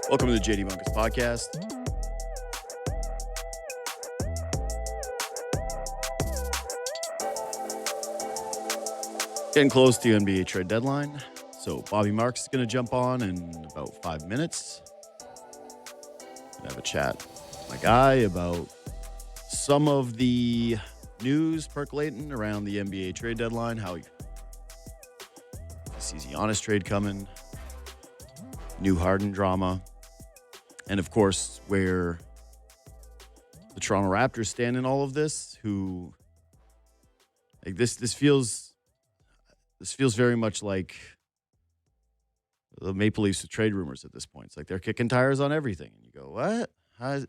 Welcome to the JD Bunkis podcast. Getting close to the NBA trade deadline. So Bobby Marks is going to jump on in about 5 minutes. Gonna have a chat with my guy about some of the news percolating around the NBA trade deadline, how he sees Giannis trade coming, new Harden drama, and of course where the Toronto Raptors stand in all of this. Who like this feels very much like the Maple Leafs with trade rumors at this point. It's like they're kicking tires on everything. And you go, what? Like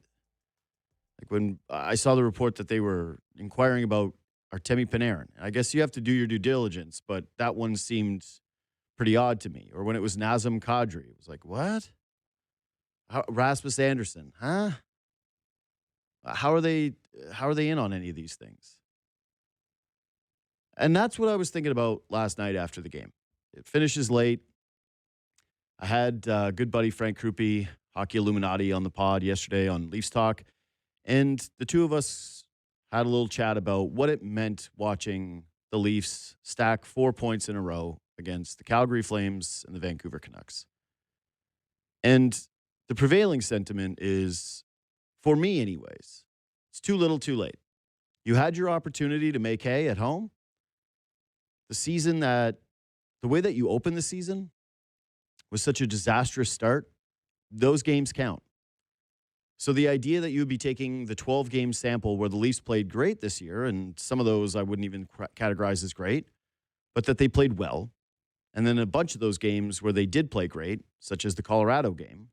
when I saw the report that they were inquiring about Artemi Panarin. I guess you have to do your due diligence, but that one seemed pretty odd to me. Or when it was Nazem Kadri, it was like, what? Rasmus Anderson, huh? How are they in on any of these things? And that's what I was thinking about last night after the game. It finishes late. I had good buddy Frank Krupe, Hockey Illuminati, on the pod yesterday on Leafs Talk. And the two of us had a little chat about what it meant watching the Leafs stack 4 points in a row against the Calgary Flames and the Vancouver Canucks. And the prevailing sentiment is, for me anyways, it's too little too late. You had your opportunity to make hay at home. The way that you opened the season was such a disastrous start, those games count. So the idea that you would be taking the 12-game sample where the Leafs played great this year, and some of those I wouldn't even categorize as great, but that they played well, and then a bunch of those games where they did play great, such as the Colorado game.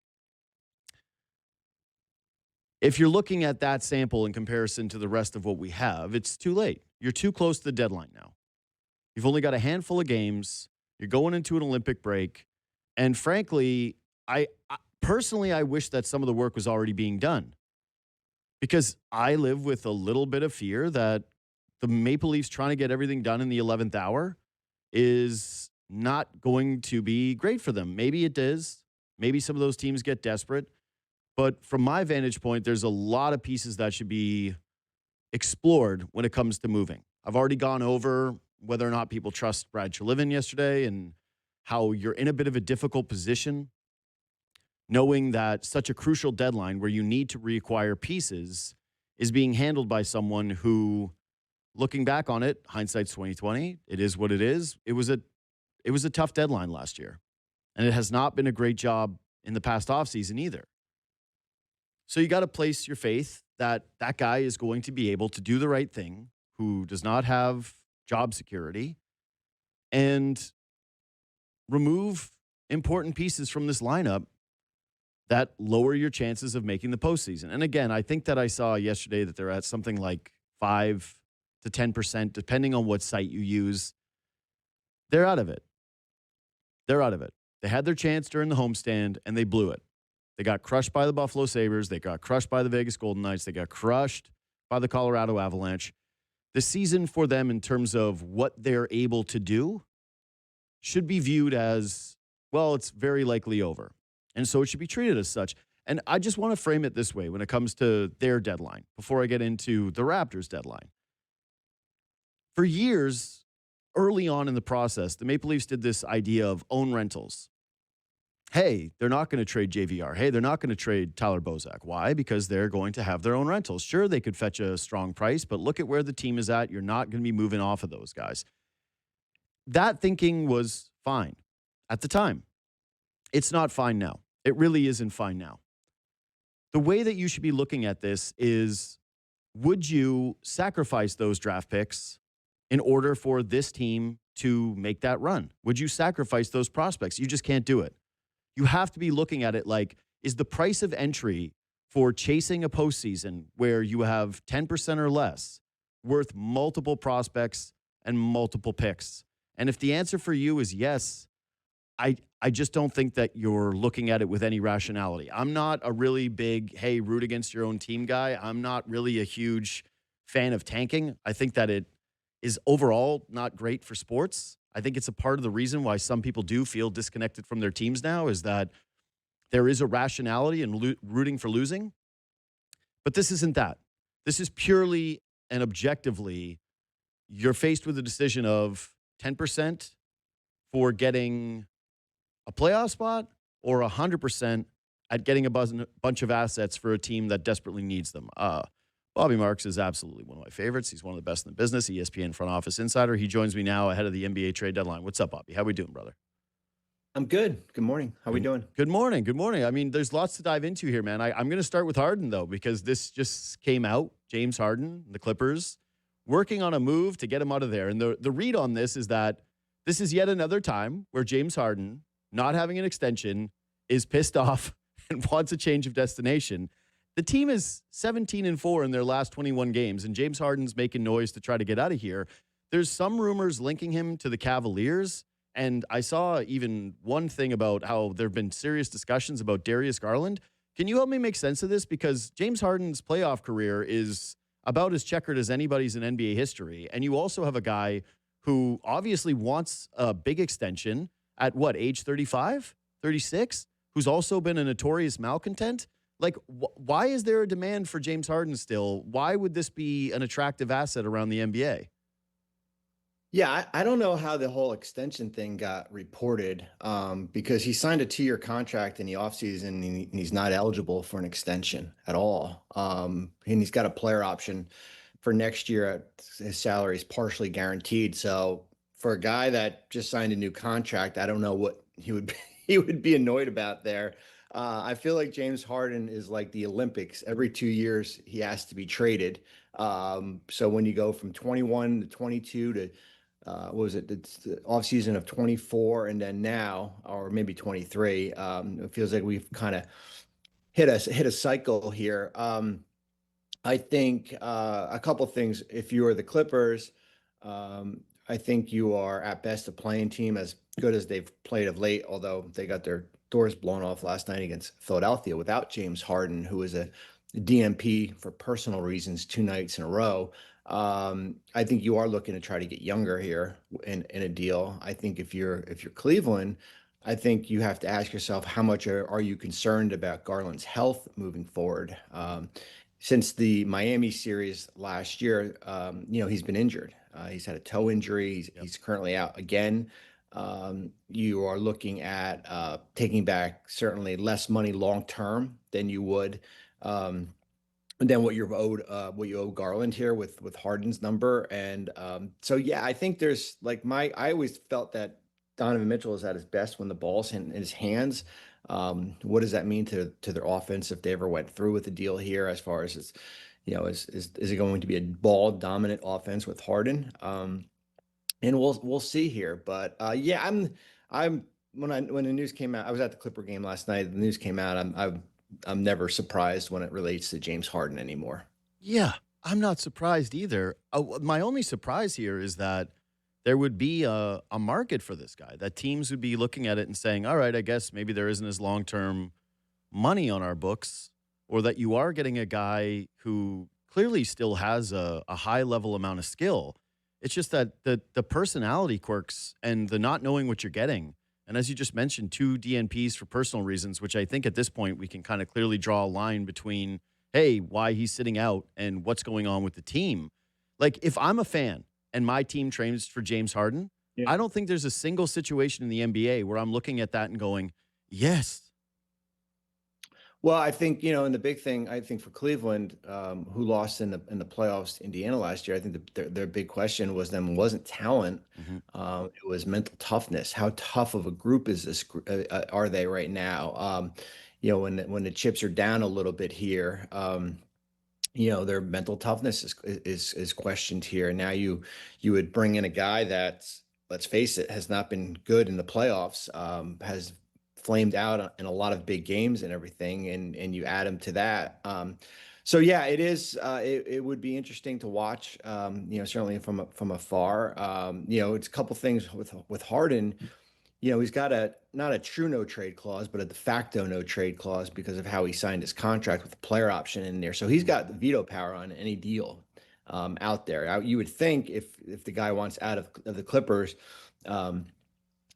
If you're looking at that sample in comparison to the rest of what we have, it's too late. You're too close to the deadline now. You've only got a handful of games. You're going into an Olympic break. And frankly, I personally wish that some of the work was already being done, because I live with a little bit of fear that the Maple Leafs trying to get everything done in the 11th hour is not going to be great for them. Maybe it is. Maybe some of those teams get desperate. But from my vantage point, there's a lot of pieces that should be explored when it comes to moving. I've already gone over whether or not people trust Brad Treliving yesterday and how you're in a bit of a difficult position knowing that such a crucial deadline where you need to reacquire pieces is being handled by someone who, looking back on it, hindsight's 2020, it is what it is. It was a tough deadline last year, and it has not been a great job in the past offseason either. So you got to place your faith that that guy is going to be able to do the right thing, who does not have job security, and remove important pieces from this lineup that lower your chances of making the postseason. And again, I think that I saw yesterday that they're at something like 5 to 10%, depending on what site you use. They're out of it. They had their chance during the homestand, and they blew it. They got crushed by the Buffalo Sabres. They got crushed by the Vegas Golden Knights. They got crushed by the Colorado Avalanche. The season for them in terms of what they're able to do should be viewed as, well, it's very likely over. And so it should be treated as such. And I just want to frame it this way when it comes to their deadline, before I get into the Raptors' deadline. For years, early on in the process, the Maple Leafs did this idea of own rentals. Hey, they're not going to trade JVR. Hey, they're not going to trade Tyler Bozak. Why? Because they're going to have their own rentals. Sure, they could fetch a strong price, but look at where the team is at. You're not going to be moving off of those guys. That thinking was fine at the time. It's not fine now. It really isn't fine now. The way that you should be looking at this is, would you sacrifice those draft picks in order for this team to make that run? Would you sacrifice those prospects? You just can't do it. You have to be looking at it like, is the price of entry for chasing a postseason where you have 10% or less worth multiple prospects and multiple picks? And if the answer for you is yes, I just don't think that you're looking at it with any rationality. I'm not a really big, hey, root against your own team guy. I'm not really a huge fan of tanking. I think that it is overall not great for sports. I think it's a part of the reason why some people do feel disconnected from their teams now, is that there is a rationality in rooting for losing, but this isn't that. This is purely and objectively, you're faced with a decision of 10% for getting a playoff spot or 100% at getting a bunch of assets for a team that desperately needs them. Bobby Marks is absolutely one of my favorites. He's one of the best in the business, ESPN front office insider. He joins me now ahead of the NBA trade deadline. What's up, Bobby? How we doing, brother? I'm good. Good morning. How we doing? Good morning. Good morning. I mean, there's lots to dive into here, man. I'm going to start with Harden, though, because this just came out. James Harden, the Clippers, working on a move to get him out of there. And the read on this is that this is yet another time where James Harden, not having an extension, is pissed off and wants a change of destination. The team is 17-4 in their last 21 games, and James Harden's making noise to try to get out of here. There's some rumors linking him to the Cavaliers. And I saw even one thing about how there have been serious discussions about Darius Garland. Can you help me make sense of this? Because James Harden's playoff career is about as checkered as anybody's in NBA history. And you also have a guy who obviously wants a big extension at what, age 35, 36, who's also been a notorious malcontent. Like, why is there a demand for James Harden still? Why would this be an attractive asset around the NBA? Yeah, I don't know how the whole extension thing got reported because he signed a 2-year contract in the offseason and he's not eligible for an extension at all. And he's got a player option for next year. His salary is partially guaranteed. So for a guy that just signed a new contract, I don't know what he would he would be annoyed about there. I feel like James Harden is like the Olympics. Every 2 years, he has to be traded. So when you go from 21 to 22 to what was it? It's the offseason of 24 and then now, or maybe 23. It feels like we've kind of hit a cycle here. I think a couple things. If you are the Clippers, I think you are at best a playing team as good as they've played of late, although they got their doors blown off last night against Philadelphia without James Harden, who is a DMP for personal reasons 2 nights in a row. I think you are looking to try to get younger here in a deal. I think if you're Cleveland, I think you have to ask yourself how much are you concerned about Garland's health moving forward. Since the Miami series last year, he's been injured. He's had a toe injury. He's currently out again. You are looking at taking back certainly less money long term than you would than what you're owed, what you owe Garland here with Harden's number. And so yeah, I think there's like I always felt that Donovan Mitchell is at his best when the ball's in his hands. What does that mean to their offense if they ever went through with the deal here? As far as is it going to be a ball dominant offense with Harden? And we'll see here. But yeah, I'm when the news came out, I was at the Clipper game last night. The news came out. I'm never surprised when it relates to James Harden anymore. Yeah, I'm not surprised either. My only surprise here is that there would be a market for this guy, that teams would be looking at it and saying, all right, I guess maybe there isn't as long-term money on our books, or that you are getting a guy who clearly still has a high-level amount of skill. It's just that the personality quirks and the not knowing what you're getting, and as you just mentioned, 2 DNPs for personal reasons, which I think at this point we can kind of clearly draw a line between, hey, why he's sitting out and what's going on with the team. Like, if I'm a fan and my team trains for James Harden, Yeah. I don't think there's a single situation in the NBA where I'm looking at that and going, yes. Well, I think, and the big thing, I think for Cleveland, who lost in the playoffs to Indiana last year, I think their big question wasn't talent. Mm-hmm. It was mental toughness. How tough of a group is this? Are they right now? When the chips are down a little bit here, their mental toughness is questioned here. Now you would bring in a guy that's, let's face it, has not been good in the playoffs, has flamed out in a lot of big games and everything, and you add him to that. So yeah, it is. It would be interesting to watch. Certainly from afar. It's a couple things with Harden. He's got not a true no trade clause, but a de facto no trade clause because of how he signed his contract with the player option in there. So he's got the veto power on any deal out there. You would think if the guy wants out of the Clippers,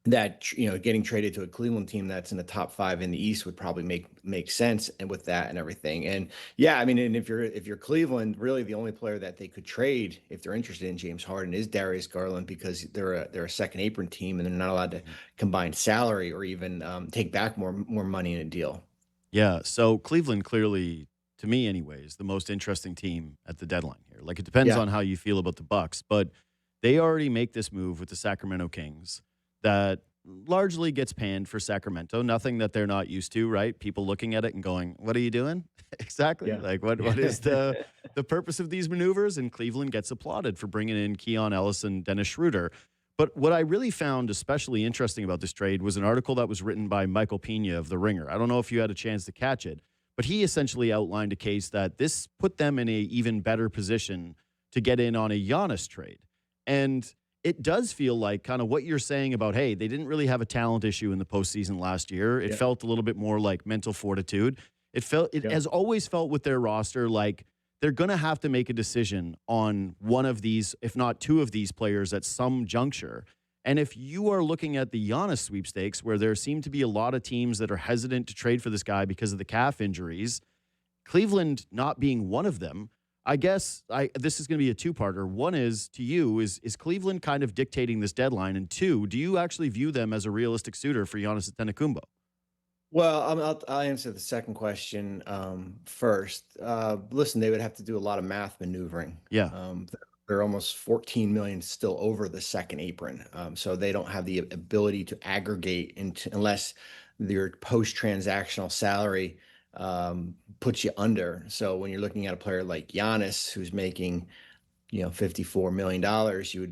that getting traded to a Cleveland team that's in the top 5 in the East would probably make sense, and with that and everything. And yeah, I mean, and if you're Cleveland, really the only player that they could trade if they're interested in James Harden is Darius Garland, because they're a second apron team and they're not allowed to Mhm. combine salary or even take back more money in a deal. Yeah. So Cleveland clearly, to me anyways, the most interesting team at the deadline here. Like, it depends Yeah, on how you feel about the Bucks, but they already make this move with the Sacramento Kings that largely gets panned for Sacramento. Nothing that they're not used to, right? People looking at it and going, "What are you doing?" Exactly. yeah, Like, what is the purpose of these maneuvers? And Cleveland gets applauded for bringing in Keon Ellis and Dennis Schroeder. But what I really found especially interesting about this trade was an article that was written by Michael Pena of The Ringer. I don't know if you had a chance to catch it, but he essentially outlined a case that this put them in a even better position to get in on a Giannis trade. And it does feel like kind of what you're saying about, hey, they didn't really have a talent issue in the postseason last year. It yeah, felt a little bit more like mental fortitude. It yeah, has always felt with their roster like they're going to have to make a decision on one of these, if not two of these players at some juncture. And if you are looking at the Giannis sweepstakes, where there seem to be a lot of teams that are hesitant to trade for this guy because of the calf injuries, Cleveland not being one of them, I guess this is going to be a two-parter. One is, to you, is Cleveland kind of dictating this deadline? And two, do you actually view them as a realistic suitor for Giannis Antetokounmpo? Well, I'll answer the second question first. Listen, they would have to do a lot of math maneuvering. Yeah. They're almost 14 million still over the second apron, so they don't have the ability to aggregate into, unless their post-transactional salary puts you under. So when you're looking at a player like Giannis, who's making $54 million,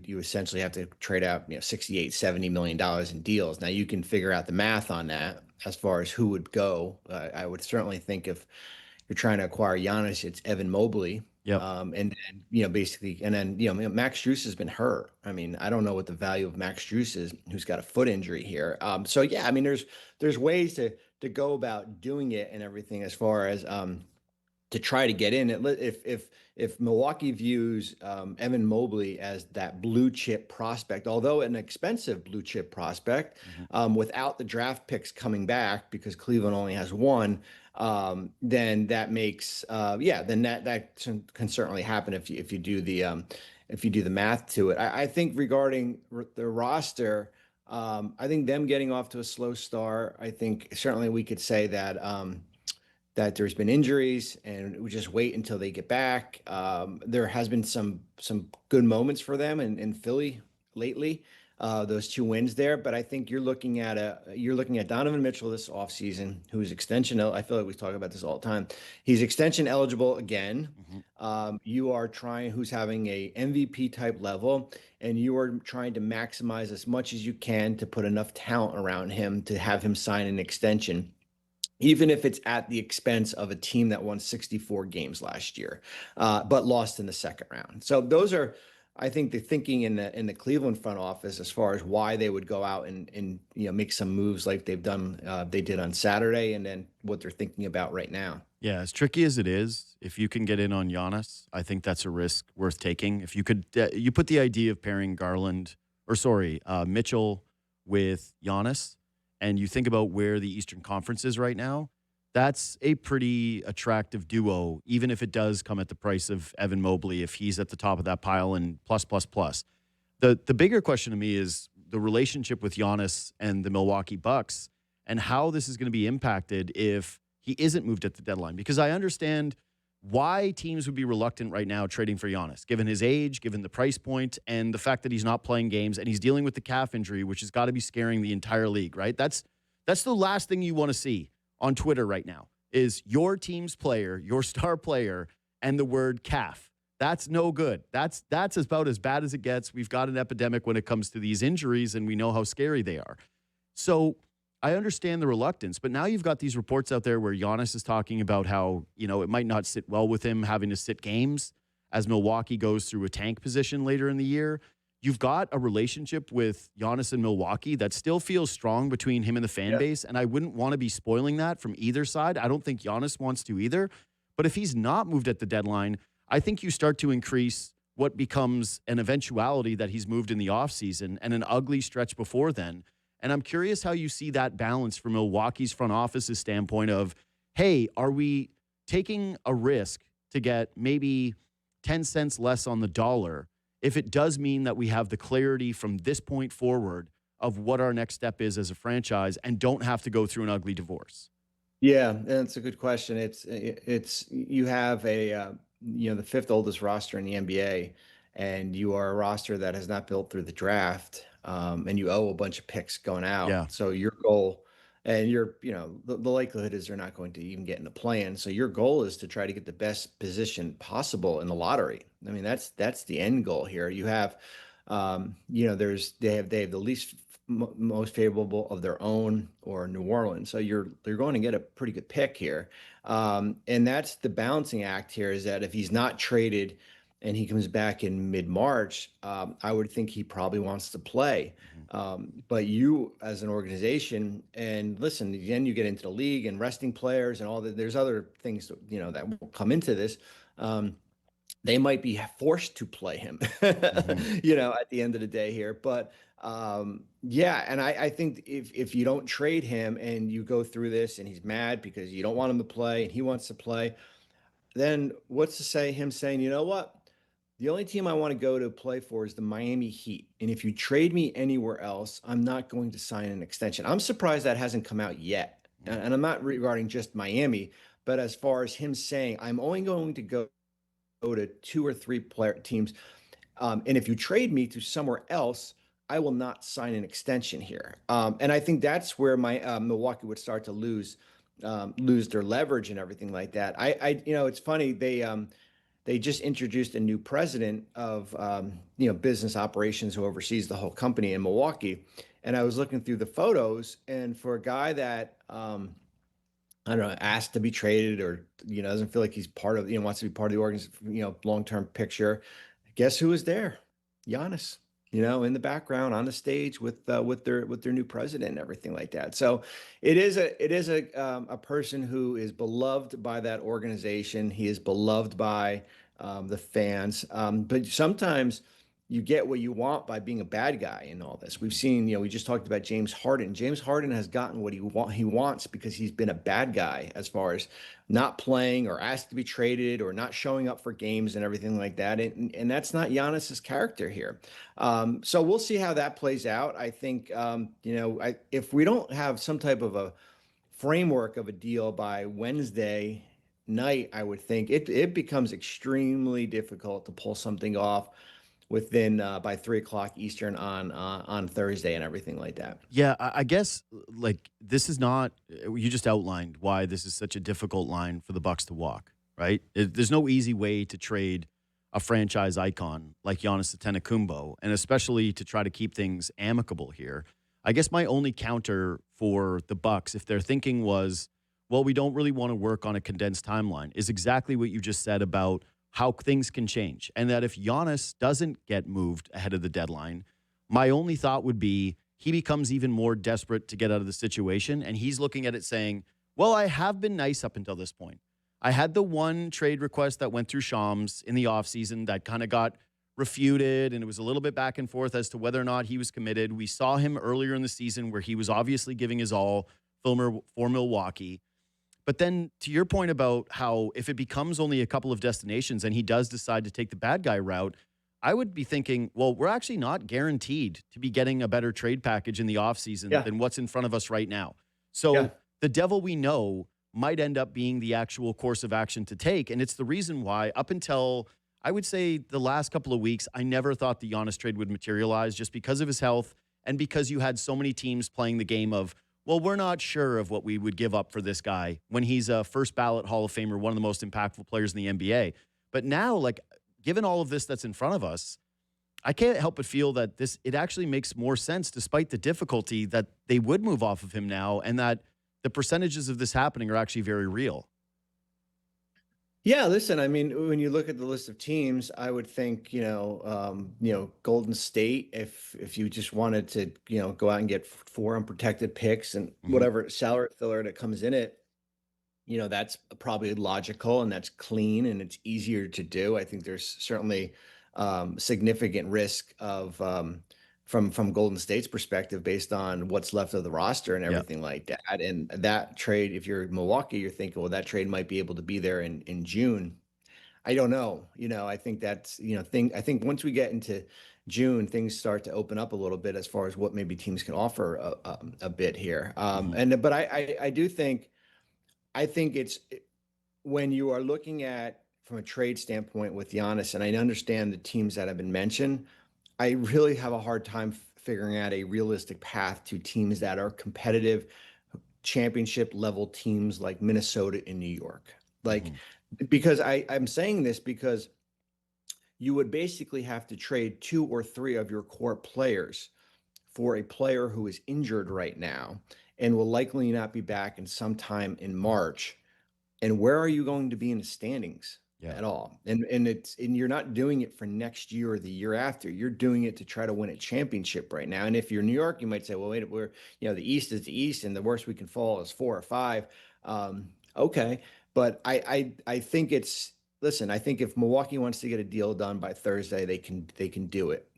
you essentially have to trade out 68, $70 million in deals. Now you can figure out the math on that as far as who would go. I would certainly think if you're trying to acquire Giannis, it's Evan Mobley. Yep. And then, basically, and then, Max Strus has been hurt. I mean, I don't know what the value of Max Strus is, who's got a foot injury here. So yeah, I mean, there's ways to go about doing it and everything, as far as to try to get in. If Milwaukee views Evan Mobley as that blue chip prospect, although an expensive blue chip prospect, Mhm. without the draft picks coming back, because Cleveland only has one, then that makes then that can certainly happen if you do the math to it. I think regarding the roster. I think them getting off to a slow start. I think certainly we could say that there's been injuries, and we just wait until they get back. There has been some good moments for them in Philly lately, those 2 wins there. But I think you're looking at Donovan Mitchell this offseason, who's extension. I feel like we talk about this all the time. He's extension eligible again. Mhm. You are trying, who's having a MVP type level, and you are trying to maximize as much as you can to put enough talent around him to have him sign an extension, even if it's at the expense of a team that won 64 games last year, but lost in the second round. So those are, I think, the thinking in the Cleveland front office as far as why they would go out and make some moves like they did on Saturday, and then what they're thinking about right now. Yeah, as tricky as it is, if you can get in on Giannis, I think that's a risk worth taking. If you could, you put the idea of pairing Mitchell with Giannis, and you think about where the Eastern Conference is right now, that's a pretty attractive duo, even if it does come at the price of Evan Mobley, if he's at the top of that pile and plus, plus, plus. The bigger question to me is the relationship with Giannis and the Milwaukee Bucks, and how this is going to be impacted if he isn't moved at the deadline. Because I understand why teams would be reluctant right now trading for Giannis, given his age, given the price point, and the fact that he's not playing games and he's dealing with the calf injury, which has got to be scaring the entire league, right? That's the last thing you want to see on Twitter right now, is your team's player, your star player, and the word calf. That's no good. That's about as bad as it gets. We've got an epidemic when it comes to these injuries, and we know how scary they are. So I understand the reluctance, but now you've got these reports out there where Giannis is talking about how, it might not sit well with him having to sit games as Milwaukee goes through a tank position later in the year. You've got a relationship with Giannis and Milwaukee that still feels strong between him and the fan Yeah. base, and I wouldn't want to be spoiling that from either side. I don't think Giannis wants to either. But if he's not moved at the deadline, I think you start to increase what becomes an eventuality that he's moved in the offseason and an ugly stretch before then. And I'm curious how you see that balance from Milwaukee's front office's standpoint of, hey, are we taking a risk to get maybe 10 cents less on the dollar if it does mean that we have the clarity from this point forward of what our next step is as a franchise and don't have to go through an ugly divorce? Yeah, that's a good question. It's you have the fifth oldest roster in the NBA, and you are a roster that has not built through the draft, and you owe a bunch of picks going out. Yeah. So your goal, and the likelihood is they're not going to even get in the play-in. So your goal is to try to get the best position possible in the lottery. I mean, that's the end goal here. You have, they have the least most favorable of their own or New Orleans. So you're going to get a pretty good pick here. And that's the balancing act here, is that if he's not traded and he comes back in mid-March, I would think he probably wants to play. Mhm. But you as an organization, and listen, then you get into the league and resting players and all that. There's other things that will come into this. They might be forced to play him, Mhm. at the end of the day here. But yeah, and I think if you don't trade him and you go through this and he's mad because you don't want him to play and he wants to play, then what's to say him saying, you know what? The only team I want to go to play for is the Miami Heat. And if you trade me anywhere else, I'm not going to sign an extension. I'm surprised that hasn't come out yet. And I'm not regarding just Miami, but as far as him saying, I'm only going to go to two or three player teams. And if you trade me to somewhere else, I will not sign an extension here. And I think that's where my Milwaukee would start to lose their leverage and everything like that. It's funny, they just introduced a new president of business operations who oversees the whole company in Milwaukee. And I was looking through the photos, and for a guy that I don't know, asked to be traded, or doesn't feel like he's part of, wants to be part of the long-term picture. Guess who is there? Giannis, in the background on the stage with their new president and everything like that. So it is a person who is beloved by that organization. He is beloved by the fans. But sometimes you get what you want by being a bad guy in all this. We've seen, we just talked about James Harden. James Harden has gotten what he wants because he's been a bad guy as far as not playing or asked to be traded or not showing up for games and everything like that. And that's not Giannis's character here. So we'll see how that plays out. I think, if we don't have some type of a framework of a deal by Wednesday night, I would think it becomes extremely difficult to pull something off within by 3 o'clock Eastern on Thursday and everything like that. Yeah, I guess like this is not. You just outlined why this is such a difficult line for the Bucks to walk. Right? There's no easy way to trade a franchise icon like Giannis Antetokounmpo, and especially to try to keep things amicable here. I guess my only counter for the Bucks, if their thinking was, well, we don't really want to work on a condensed timeline, is exactly what you just said about how things can change, and that if Giannis doesn't get moved ahead of the deadline, my only thought would be he becomes even more desperate to get out of the situation. And he's looking at it saying, well, I have been nice up until this point. I had the one trade request that went through Shams in the offseason that kind of got refuted, and it was a little bit back and forth as to whether or not he was committed. We saw him earlier in the season where he was obviously giving his all for Milwaukee. But then to your point about how if it becomes only a couple of destinations and he does decide to take the bad guy route, I would be thinking, well, we're actually not guaranteed to be getting a better trade package in the offseason Yeah, than what's in front of us right now. yeah, So the devil we know might end up being the actual course of action to take. And it's the reason why, up until I would say the last couple of weeks, I never thought the Giannis trade would materialize just because of his health and because you had so many teams playing the game of, well, we're not sure of what we would give up for this guy when he's a first ballot Hall of Famer, one of the most impactful players in the NBA. But now, like, given all of this that's in front of us, I can't help but feel that it actually makes more sense, despite the difficulty, that they would move off of him now, and that the percentages of this happening are actually very real. yeah. Listen, I mean, when you look at the list of teams, I would think, Golden State, if you just wanted to, go out and get four unprotected picks and Hmm. whatever salary filler that comes in it, that's probably logical and that's clean and it's easier to do. I think there's certainly significant risk of from Golden State's perspective, based on what's left of the roster and Yeah. everything like that. And that trade, if you're Milwaukee, you're thinking, well, that trade might be able to be there in June. I don't know. I think that's, I think once we get into June, things start to open up a little bit as far as what maybe teams can offer a bit here. Mhm. But I do think, it's when you are looking at from a trade standpoint with Giannis, and I understand the teams that have been mentioned, I really have a hard time figuring out a realistic path to teams that are competitive championship level teams like Minnesota and New York. Like, Mhm. because I'm saying this because you would basically have to trade two or three of your core players for a player who is injured right now and will likely not be back in sometime in March. And where are you going to be in the standings Yeah. at all? And you're not doing it for next year or the year after. You're doing it to try to win a championship right now. And if you're New York, you might say, well, wait, the East is the East, and the worst we can fall is 4 or 5. Okay, but I think it's listen. I think if Milwaukee wants to get a deal done by Thursday, they can do it.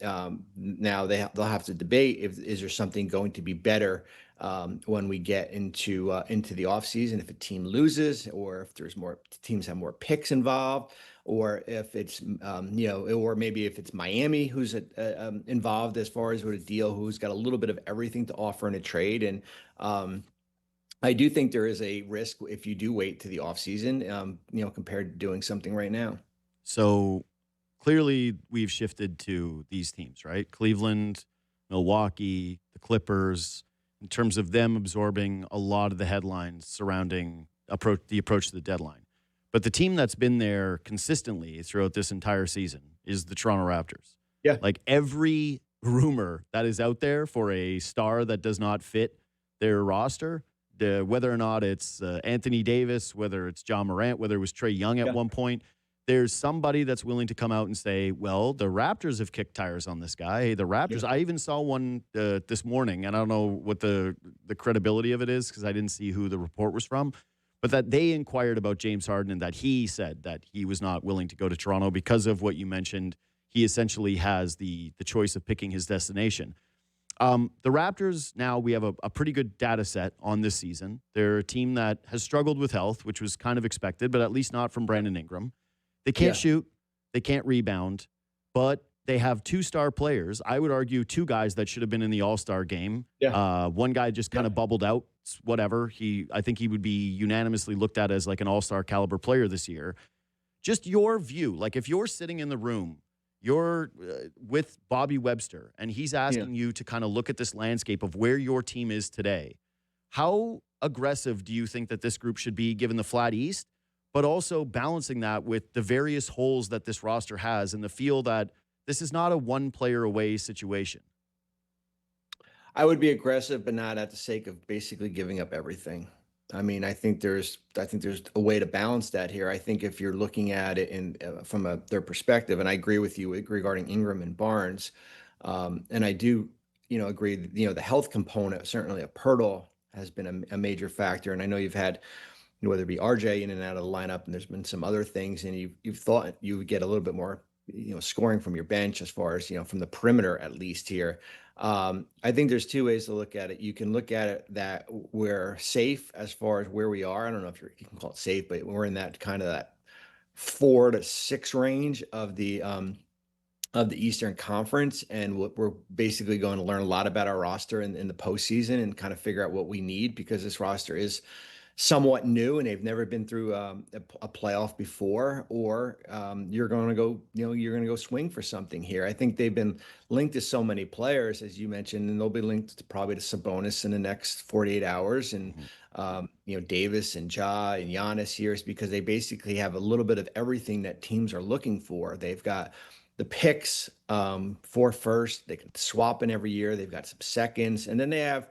Now they'll have to debate, if is there something going to be better when we get into the offseason, if a team loses, or if there's more teams have more picks involved, or if it's or maybe if it's Miami who's involved as far as with a deal, who's got a little bit of everything to offer in a trade. And I do think there is a risk if you do wait to the offseason, compared to doing something right now. So clearly we've shifted to these teams, right? Cleveland, Milwaukee, the Clippers, in terms of them absorbing a lot of the headlines surrounding the approach to the deadline. But the team that's been there consistently throughout this entire season is the Toronto Raptors. Yeah. Like every rumor that is out there for a star that does not fit their roster, whether or not it's Anthony Davis, whether it's John Morant, whether it was Trae Young at Yeah. one point, there's somebody that's willing to come out and say, well, the Raptors have kicked tires on this guy. Hey, the Raptors, Yeah. I even saw one this morning, and I don't know what the credibility of it is because I didn't see who the report was from, but that they inquired about James Harden and that he said that he was not willing to go to Toronto because of what you mentioned. He essentially has the choice of picking his destination. The Raptors, now we have a pretty good data set on this season. They're a team that has struggled with health, which was kind of expected, but at least not from Brandon Ingram. They can't Yeah. shoot, they can't rebound, but they have two star players. I would argue two guys that should have been in the All-Star game. Yeah. One guy just kind of bubbled out, whatever. I think he would be unanimously looked at as like an All-Star caliber player this year. Just your view, like if you're sitting in the room, you're with Bobby Webster, and he's Yeah. asking you to kind of look at this landscape of where your team is today. How aggressive do you think that this group should be given the flat East, but also balancing that with the various holes that this roster has and the feel that this is not a one player away situation? I would be aggressive, but not at the sake of basically giving up everything. I mean, I think there's a way to balance that here. I think if you're looking at it from their perspective, and I agree with you regarding Ingram and Barnes, and I do, agree that, the health component, certainly a Pirtle has been a major factor. And I know you've had, whether it be RJ in and out of the lineup, and there's been some other things, and you've thought you would get a little bit more, scoring from your bench as far as, from the perimeter at least here. I think there's two ways to look at it. You can look at it that we're safe as far as where we are. I don't know if you can call it safe, but we're in that kind of that 4 to 6 range of the Eastern Conference, and we're basically going to learn a lot about our roster in the postseason and kind of figure out what we need, because this roster is somewhat new and they've never been through a playoff before. Or you're going to go, you're going to go swing for something here. I think they've been linked to so many players, as you mentioned, and they'll be linked to probably to Sabonis in the next 48 hours. And Mhm. Davis and Ja and Giannis here is because they basically have a little bit of everything that teams are looking for. They've got the picks for first. They can swap in every year. They've got some seconds, and then they have,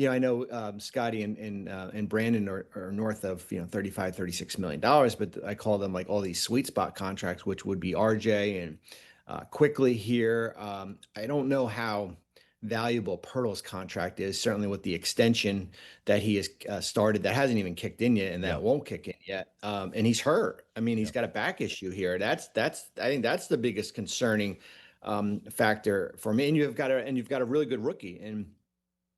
I know Scotty and Brandon are north of 35, $36 million, but I call them like all these sweet spot contracts, which would be RJ and quickly here. I don't know how valuable Pirtle's contract is, certainly with the extension that he has started that hasn't even kicked in yet, and Yeah. that won't kick in yet. And he's hurt. I mean, Yeah. he's got a back issue here. I think that's the biggest concerning factor for me. And you've got a really good rookie in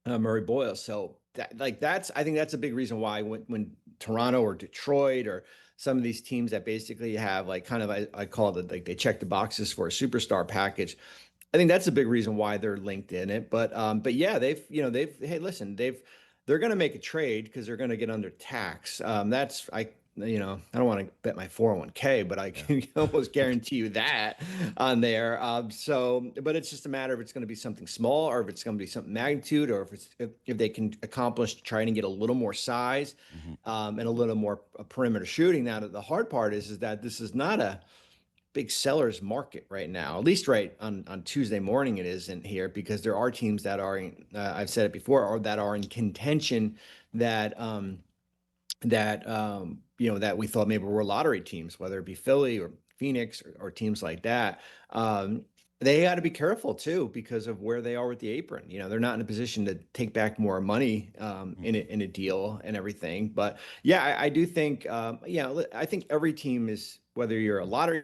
Murray Boyle. So I think that's a big reason why when Toronto or Detroit or some of these teams that basically have like kind of I call it like they check the boxes for a superstar package. I think that's a big reason why they're linked in it. But yeah, hey, listen, they're going to make a trade because they're going to get under tax. I don't want to bet my 401k, but I Yeah. can almost guarantee you that on there. But it's just a matter of it's going to be something small, or if it's going to be something magnitude, or if they can accomplish trying to get a little more size, Mhm. and a little more perimeter shooting. Now, the hard part is that this is not a big sellers market right now. At least right on Tuesday morning, it isn't here because there are teams that are, I've said it before, or that are in contention that that we thought maybe were lottery teams, whether it be Philly or Phoenix or teams like that. They got to be careful too because of where they are with the apron. They're not in a position to take back more money in Mhm. a deal and everything. But yeah, I do think I think every team is, whether you're a lottery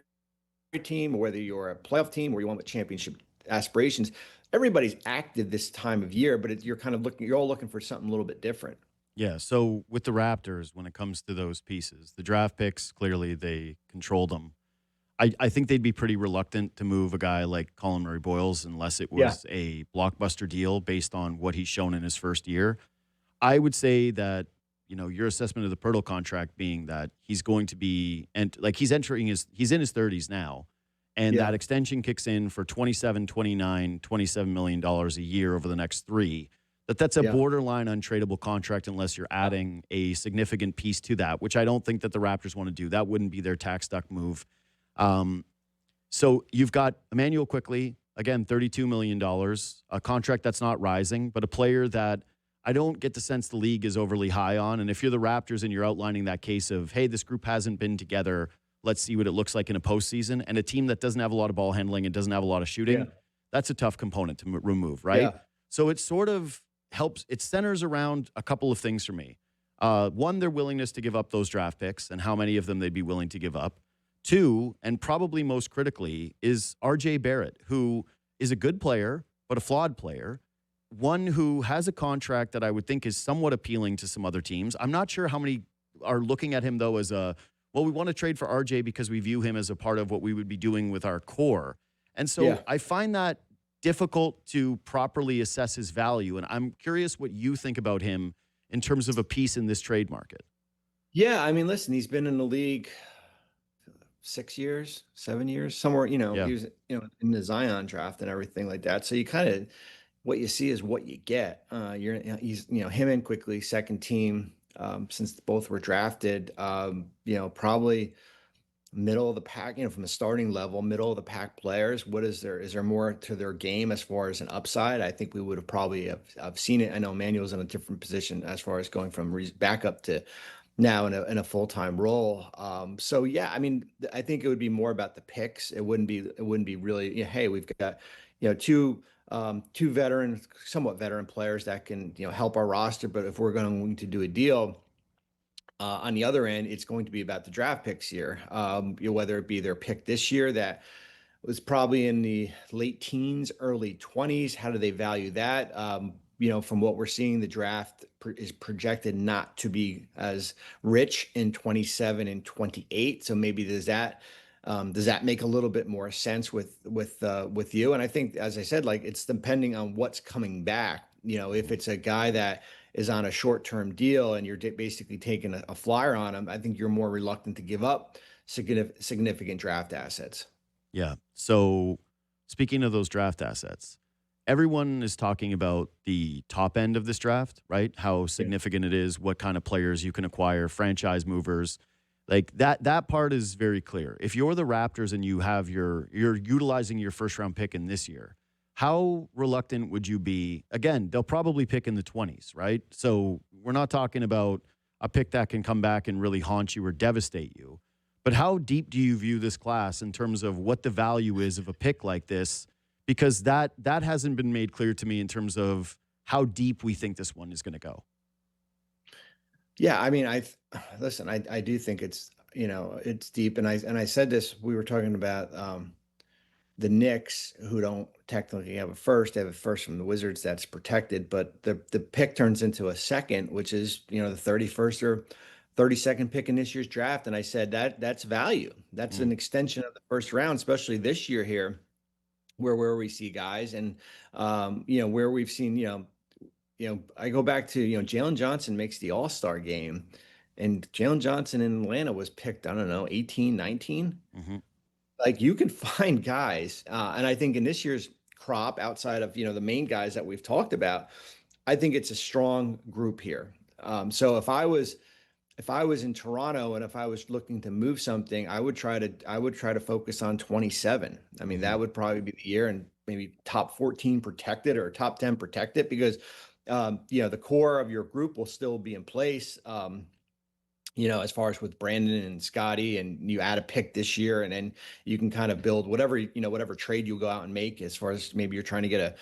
team or whether you're a playoff team or you want with championship aspirations, everybody's active this time of year, but you're all looking for something a little bit different. Yeah. So with the Raptors, when it comes to those pieces, the draft picks, clearly they control them. I think they'd be pretty reluctant to move a guy like Colin Murray Boyles unless it Yeah. was a blockbuster deal based on what he's shown in his first year. I would say that, your assessment of the Pirtle contract being that he's going to be, and like he's in his 30s now, and that Yeah. extension kicks in for 27, 29, $27 million a year over the next three. That's a Yeah. borderline untradeable contract unless you're adding a significant piece to that, which I don't think that the Raptors want to do. That wouldn't be their tax duck move. Um, so you've got Emmanuel Quickly, again, $32 million, a contract that's not rising, but a player that I don't get the sense the league is overly high on. And if you're the Raptors and you're outlining that case of, hey, this group hasn't been together, let's see what it looks like in a postseason, and a team that doesn't have a lot of ball handling and doesn't have a lot of Yeah. shooting, that's a tough component to remove, right? Yeah. So it sort of helps, it centers around a couple of things for me. One, their willingness to give up those draft picks and how many of them they'd be willing to give up. Two, and probably most critically, is RJ Barrett, who is a good player, but a flawed player. One who has a contract that I would think is somewhat appealing to some other teams. I'm not sure how many are looking at him, though, as we want to trade for RJ because we view him as a part of what we would be doing with our core. And Yeah. so I find that difficult to properly assess his value. And I'm curious what you think about him in terms of a piece in this trade market. Yeah. I mean, listen, he's been in the league 6 years, 7 years, somewhere, Yeah. he was, in the Zion draft and everything like that. So you kind of, what you see is what you get. He's, him and Quickly, second team, since both were drafted, probably middle of the pack, from a starting level, middle of the pack players. Is there more to their game as far as an upside? I think we would have probably have seen it. I know Manuel's in a different position as far as going from backup to now in a full-time role. So yeah, I mean, I think it would be more about the picks. It wouldn't be really, hey, we've got, two somewhat veteran players that can, help our roster. But if we're going to do a deal, on the other end, it's going to be about the draft picks here. Whether it be their pick this year that was probably in the late teens, early 20s. How do they value that? From what we're seeing, the draft is projected not to be as rich in 27 and 28. So maybe does that make a little bit more sense with you? And I think, as I said, like it's depending on what's coming back. If Mhm. it's a guy that is on a short-term deal and you're basically taking a flyer on him, I think you're more reluctant to give up significant draft assets. Yeah. So speaking of those draft assets, everyone is talking about the top end of this draft, right? How Yeah. significant it is, what kind of players you can acquire, franchise movers. Like that part is very clear. If you're the Raptors and you're utilizing your first round pick in this year, how reluctant would you be? Again, they'll probably pick in the 20s, right? So we're not talking about a pick that can come back and really haunt you or devastate you. But how deep do you view this class in terms of what the value is of a pick like this? Because that hasn't been made clear to me in terms of how deep we think this one is going to go. Yeah, I mean, listen, I do think it's, it's deep. And I said this, we were talking about, the Knicks, who don't technically have a first, they have a first from the Wizards that's protected, but the pick turns into a second, which is, the 31st or 32nd pick in this year's draft. And I said that's value. That's Mm. an extension of the first round, especially this year here, where we see guys and where we've seen, I go back to, Jalen Johnson makes the All-Star game, and Jalen Johnson in Atlanta was picked, I don't know, 18, 19. Hmm. Like you can find guys, and I think in this year's crop, outside of the main guys that we've talked about, I think it's a strong group here. So if I was in Toronto and if I was looking to move something, I would try to focus on 27. I mean, Hmm. that would probably be the year, and maybe top 14 protected or top 10 protected, because the core of your group will still be in place. As far as with Brandon and Scotty, and you add a pick this year, and then you can kind of build whatever trade you go out and make, as far as maybe you're trying to get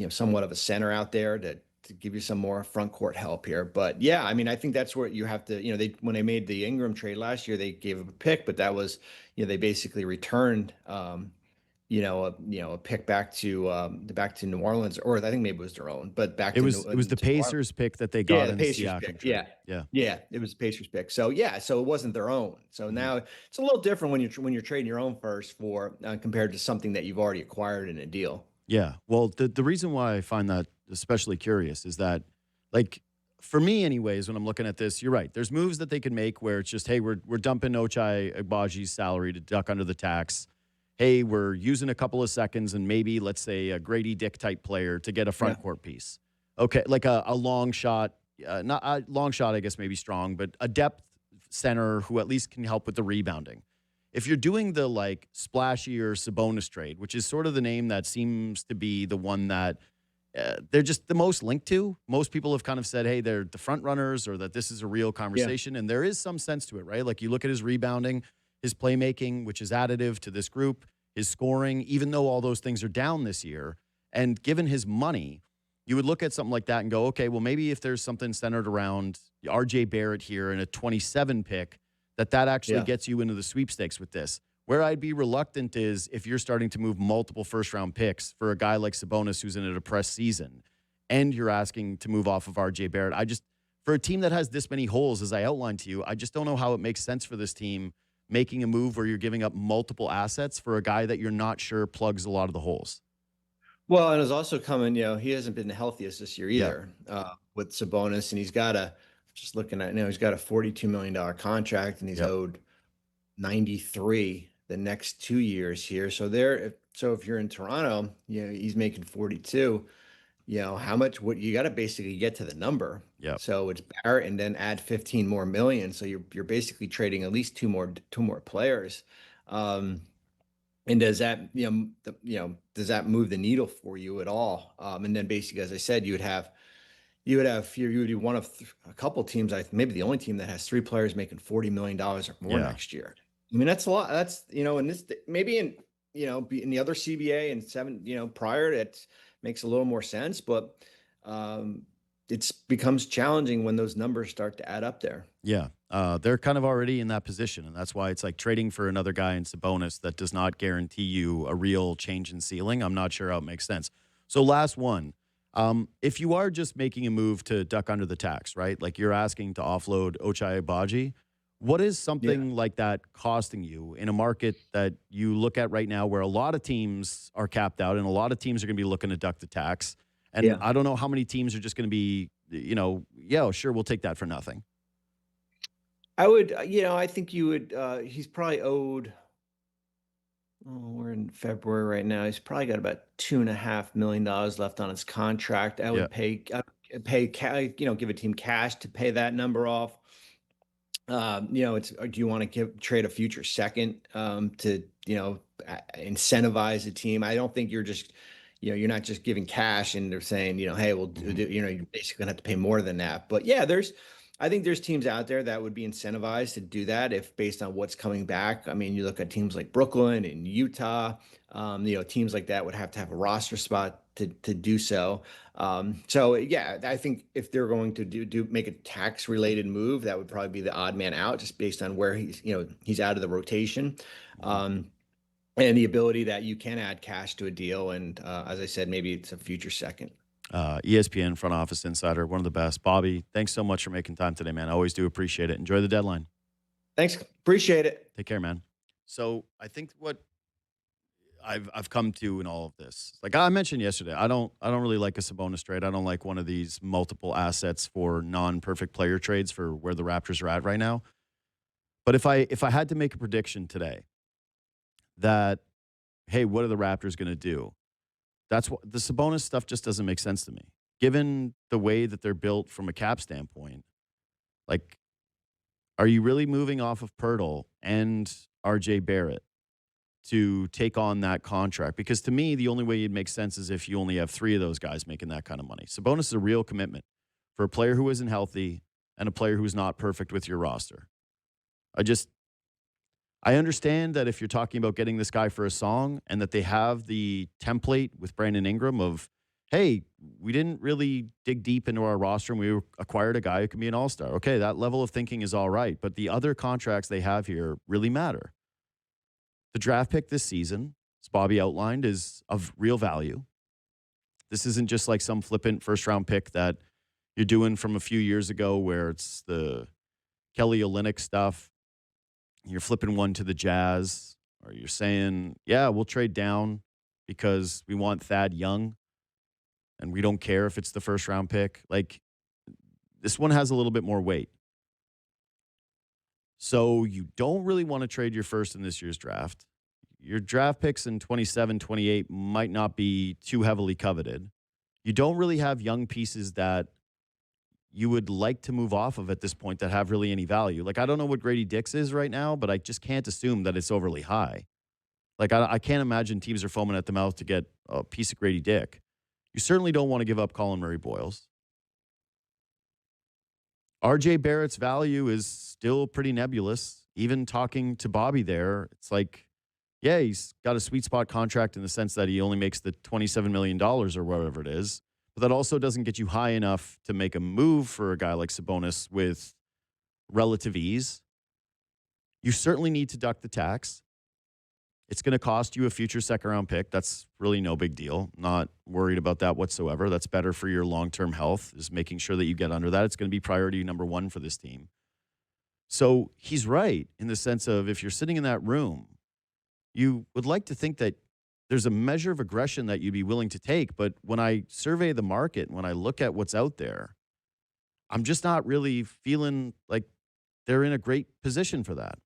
somewhat of a center out there to give you some more front court help here. But yeah, I mean, I think that's where you have to, when they made the Ingram trade last year, they gave up a pick, but that was, they basically returned, a pick back to New Orleans, or I think maybe it was their own, but back It to was it was the to New Orleans. Pacers pick that they Yeah, got the in the Pacers Siakam pick. trade. Yeah. Yeah. Yeah, it was the Pacers pick. So yeah, so it wasn't their own. So Hmm. now it's a little different when you're trading your own first for compared to something that you've already acquired in a deal. Yeah. Well, the reason why I find that especially curious is that, like, for me, anyways, when I'm looking at this, you're right. There's moves that they can make where it's just, hey, we're dumping Ochai Agbaji's salary to duck under the tax. Hey, we're using a couple of seconds and maybe, let's say, a Grady Dick type player to get a Yeah. front court piece. Okay, like a long shot, not a long shot, I guess maybe strong, but a depth center who at least can help with the rebounding. If you're doing the like splashier Sabonis trade, which is sort of the name that seems to be the one that they're just the most linked to. Most people have kind of said, hey, they're the front runners, or that this is a real Yeah. conversation. And there is some sense to it, right? Like you look at his rebounding, his playmaking, which is additive to this group, his scoring, even though all those things are down this year. And given his money, you would look at something like that and go, okay, well, maybe if there's something centered around RJ Barrett here and a 27 pick, that actually Yeah. gets you into the sweepstakes with this. Where I'd be reluctant is if you're starting to move multiple first round picks for a guy like Sabonis who's in a depressed season and you're asking to move off of RJ Barrett. For a team that has this many holes, as I outlined to you, I just don't know how it makes sense for this team making a move where you're giving up multiple assets for a guy that you're not sure plugs a lot of the holes. Well, and it's also coming, he hasn't been the healthiest this year Yeah. either, with Sabonis, and just looking at, he's got a $42 million contract, and he's Yep. owed 93 the next 2 years here. So if you're in Toronto, he's making 42. How much, what you got to basically get to the number. Yep. So it's Barrett and then add 15 more million. So you're basically trading at least two more players. Um, and does that, does that move the needle for you at all? And then basically, as I said, you would be one of a couple teams, maybe the only team that has three players making $40 million or more Yeah. next year. I mean, that's a lot. That's, in this, maybe in the other CBA and seven, prior, that makes a little more sense, but it becomes challenging when those numbers start to add up there. Yeah. They're kind of already in that position. And that's why it's like trading for another guy in Sabonis that does not guarantee you a real change in ceiling. I'm not sure how it makes sense. So, last one. If you are just making a move to duck under the tax, right? Like you're asking to offload Ochai Agbaji, what is Yeah. something like that costing you in a market that you look at right now where a lot of teams are capped out and a lot of teams are going to be looking to duck the tax? And Yeah. I don't know how many teams are just going to be, yeah, sure, we'll take that for nothing. I would, I think you would, he's probably owed, we're in February right now. He's probably got about $2.5 million left on his contract. I Yeah. would give a team cash to pay that number off. Do you want to trade a future second to incentivize a team? I don't think you're not just giving cash and they're saying, hey, we'll Mhm. you're basically gonna have to pay more than that. But yeah, I think there's teams out there that would be incentivized to do that if based on what's coming back. I mean, you look at teams like Brooklyn and Utah, teams like that would have to have a roster spot to do so. So yeah, I think if they're going to make a tax related move, that would probably be the odd man out, just based on where he's out of the rotation. Mhm. Um, and the ability that you can add cash to a deal. And as I said, maybe it's a future second. ESPN front office insider, one of the best. Bobby, thanks so much for making time today, man. I always do appreciate it. Enjoy the deadline. Thanks. Appreciate it. Take care, man. So I think what I've come to in all of this, like I mentioned yesterday, I don't really like a Sabonis trade. I don't like one of these multiple assets for non-perfect player trades for where the Raptors are at right now. But if I had to make a prediction today that, hey, what are the Raptors going to do? That's what the Sabonis stuff just doesn't make sense to me. Given the way that they're built from a cap standpoint, like, are you really moving off of Pirtle and RJ Barrett to take on that contract? Because to me, the only way you'd make sense is if you only have three of those guys making that kind of money. Sabonis is a real commitment for a player who isn't healthy and a player who's not perfect with your roster. I understand that if you're talking about getting this guy for a song and that they have the template with Brandon Ingram of, hey, we didn't really dig deep into our roster and we acquired a guy who can be an all-star. Okay, that level of thinking is all right. But the other contracts they have here really matter. The draft pick this season, as Bobby outlined, is of real value. This isn't just like some flippant first-round pick that you're doing from a few years ago where it's the Kelly Olynyk stuff. You're flipping one to the Jazz, or you're saying, yeah, we'll trade down because we want Thad Young and we don't care if it's the first round pick. Like, this one has a little bit more weight. So you don't really want to trade your first in this year's draft. Your draft picks in 27, 28 might not be too heavily coveted. You don't really have young pieces that you would like to move off of at this point that have really any value. Like, I don't know what Grady Dick's is right now, but I just can't assume that it's overly high. Like, I can't imagine teams are foaming at the mouth to get a piece of Grady Dick. You certainly don't want to give up Colin Murray Boyles. RJ Barrett's value is still pretty nebulous. Even talking to Bobby there, it's like, yeah, he's got a sweet spot contract in the sense that he only makes the $27 million or whatever it is. But that also doesn't get you high enough to make a move for a guy like Sabonis with relative ease. You certainly need to duck the tax. It's going to cost you a future second-round pick. That's really no big deal. Not worried about that whatsoever. That's better for your long-term health, is making sure that you get under that. It's going to be priority number one for this team. So he's right in the sense of if you're sitting in that room, you would like to think that there's a measure of aggression that you'd be willing to take. But when I survey the market, when I look at what's out there, I'm just not really feeling like they're in a great position for that.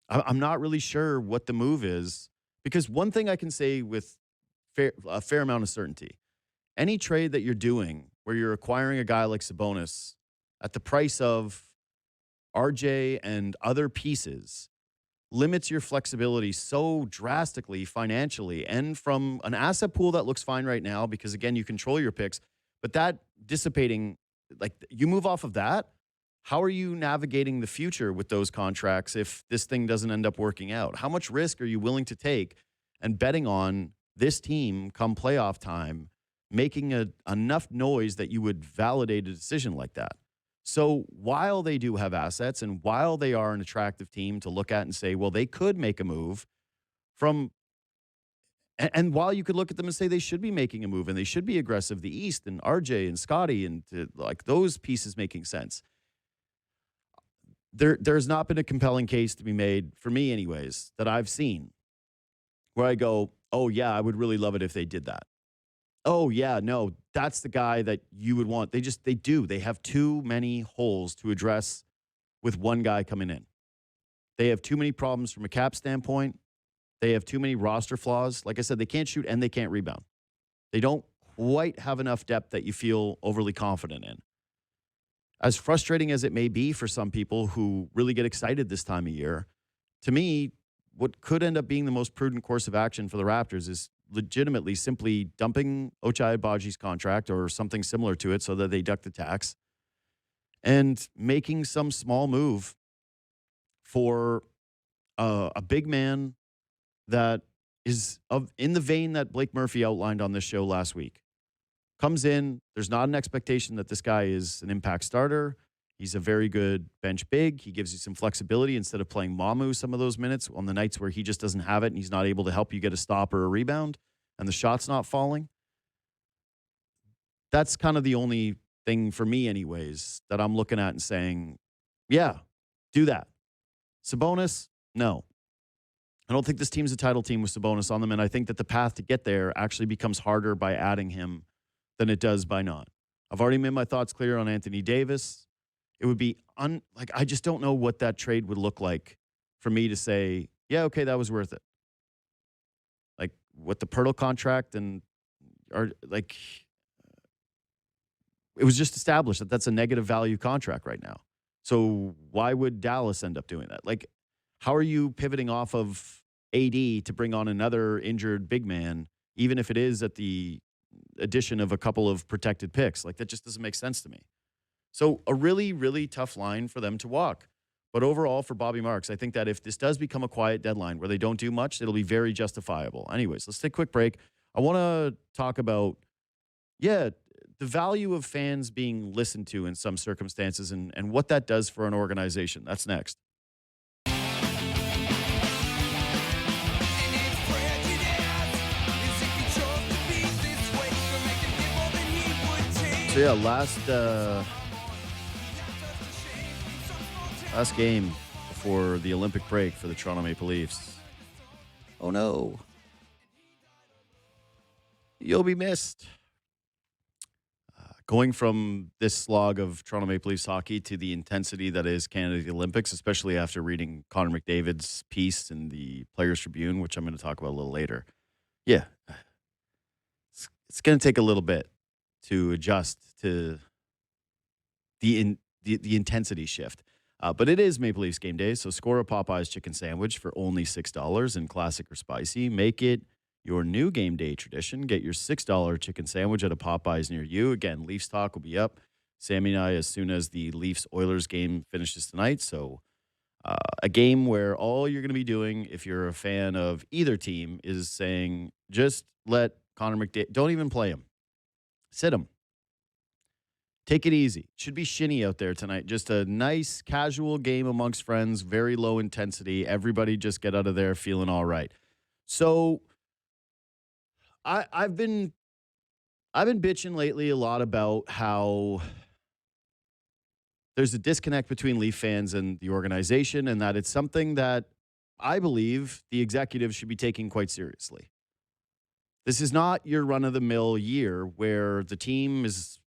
I'm not really sure what the move is, because one thing I can say with a fair amount of certainty, any trade that you're doing where you're acquiring a guy like Sabonis at the price of RJ and other pieces limits your flexibility so drastically financially and from an asset pool that looks fine right now because, again, you control your picks. But that dissipating, like, you move off of that, how are you navigating the future with those contracts if this thing doesn't end up working out? How much risk are you willing to take and betting on this team come playoff time making enough noise that you would validate a decision like that? So while they do have assets and while they are an attractive team to look at and say, well, they could make a move from, and while you could look at them and say they should be making a move and they should be aggressive, the East and RJ and Scotty and like those pieces making sense. There's not been a compelling case to be made, for me anyways, that I've seen where I go, oh yeah, I would really love it if they did that. Oh, yeah, no, that's the guy that you would want. They have too many holes to address with one guy coming in. They have too many problems from a cap standpoint. They have too many roster flaws. Like I said, they can't shoot and they can't rebound. They don't quite have enough depth that you feel overly confident in. As frustrating as it may be for some people who really get excited this time of year, to me, what could end up being the most prudent course of action for the Raptors is legitimately simply dumping Ochai Agbaji's contract or something similar to it so that they duck the tax and making some small move for a big man that is in the vein that Blake Murphy outlined on this show last week. Comes in, there's not an expectation that this guy is an impact starter. He's a very good bench big. He gives you some flexibility instead of playing Mamu some of those minutes on the nights where he just doesn't have it and he's not able to help you get a stop or a rebound and the shot's not falling. That's kind of the only thing for me, anyways, that I'm looking at and saying, yeah, do that. Sabonis, no. I don't think this team's a title team with Sabonis on them, and I think that the path to get there actually becomes harder by adding him than it does by not. I've already made my thoughts clear on Anthony Davis. It would be I just don't know what that trade would look like for me to say, yeah, okay, that was worth it. Like what the Pirtle contract it was just established that that's a negative value contract right now. So why would Dallas end up doing that? Like, how are you pivoting off of AD to bring on another injured big man, even if it is at the addition of a couple of protected picks? Like, that just doesn't make sense to me. So a really, really tough line for them to walk. But overall, for Bobby Marks, I think that if this does become a quiet deadline where they don't do much, it'll be very justifiable. Anyways, let's take a quick break. I want to talk about, the value of fans being listened to in some circumstances and what that does for an organization. That's next. So last game before the Olympic break for the Toronto Maple Leafs. Oh no. You'll be missed. Going from this slog of Toronto Maple Leafs hockey to the intensity that is Canada Olympics, especially after reading Connor McDavid's piece in the Players Tribune, which I'm going to talk about a little later. Yeah, it's going to take a little bit to adjust to the intensity shift. But it is Maple Leafs game day, so score a Popeye's chicken sandwich for only $6 in classic or spicy. Make it your new game day tradition. Get your $6 chicken sandwich at a Popeye's near you. Again, Leafs talk will be up, Sammy and I, as soon as the Leafs-Oilers game finishes tonight. So a game where all you're going to be doing, if you're a fan of either team, is saying, just let Connor McDavid, don't even play him. Sit him. Take it easy. Should be shinny out there tonight. Just a nice, casual game amongst friends, very low intensity. Everybody just get out of there feeling all right. So I've been bitching lately a lot about how there's a disconnect between Leaf fans and the organization, and that it's something that I believe the executives should be taking quite seriously. This is not your run-of-the-mill year where the team is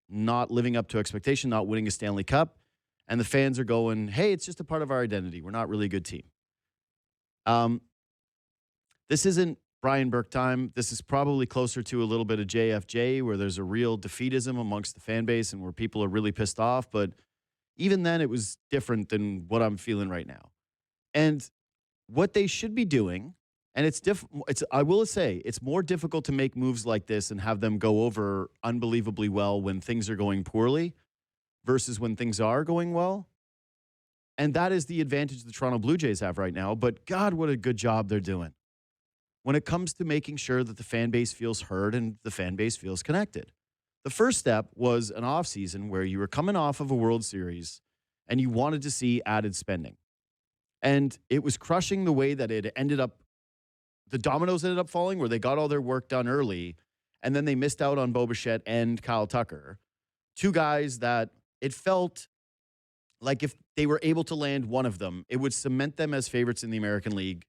not living up to expectation, not winning a Stanley Cup, and the fans are going, hey, it's just a part of our identity. We're not really a good team. This isn't Brian Burke time. This is probably closer to a little bit of JFJ, where there's a real defeatism amongst the fan base and where people are really pissed off. But even then, it was different than what I'm feeling right now. And what they should be doing, and I will say, it's more difficult to make moves like this and have them go over unbelievably well when things are going poorly versus when things are going well. And that is the advantage the Toronto Blue Jays have right now. But God, what a good job they're doing when it comes to making sure that the fan base feels heard and the fan base feels connected. The first step was an offseason where you were coming off of a World Series and you wanted to see added spending. And it was crushing the way that it ended up. The dominoes ended up falling where they got all their work done early, and then they missed out on Bo Bichette and Kyle Tucker, two guys that it felt like if they were able to land one of them, it would cement them as favorites in the American League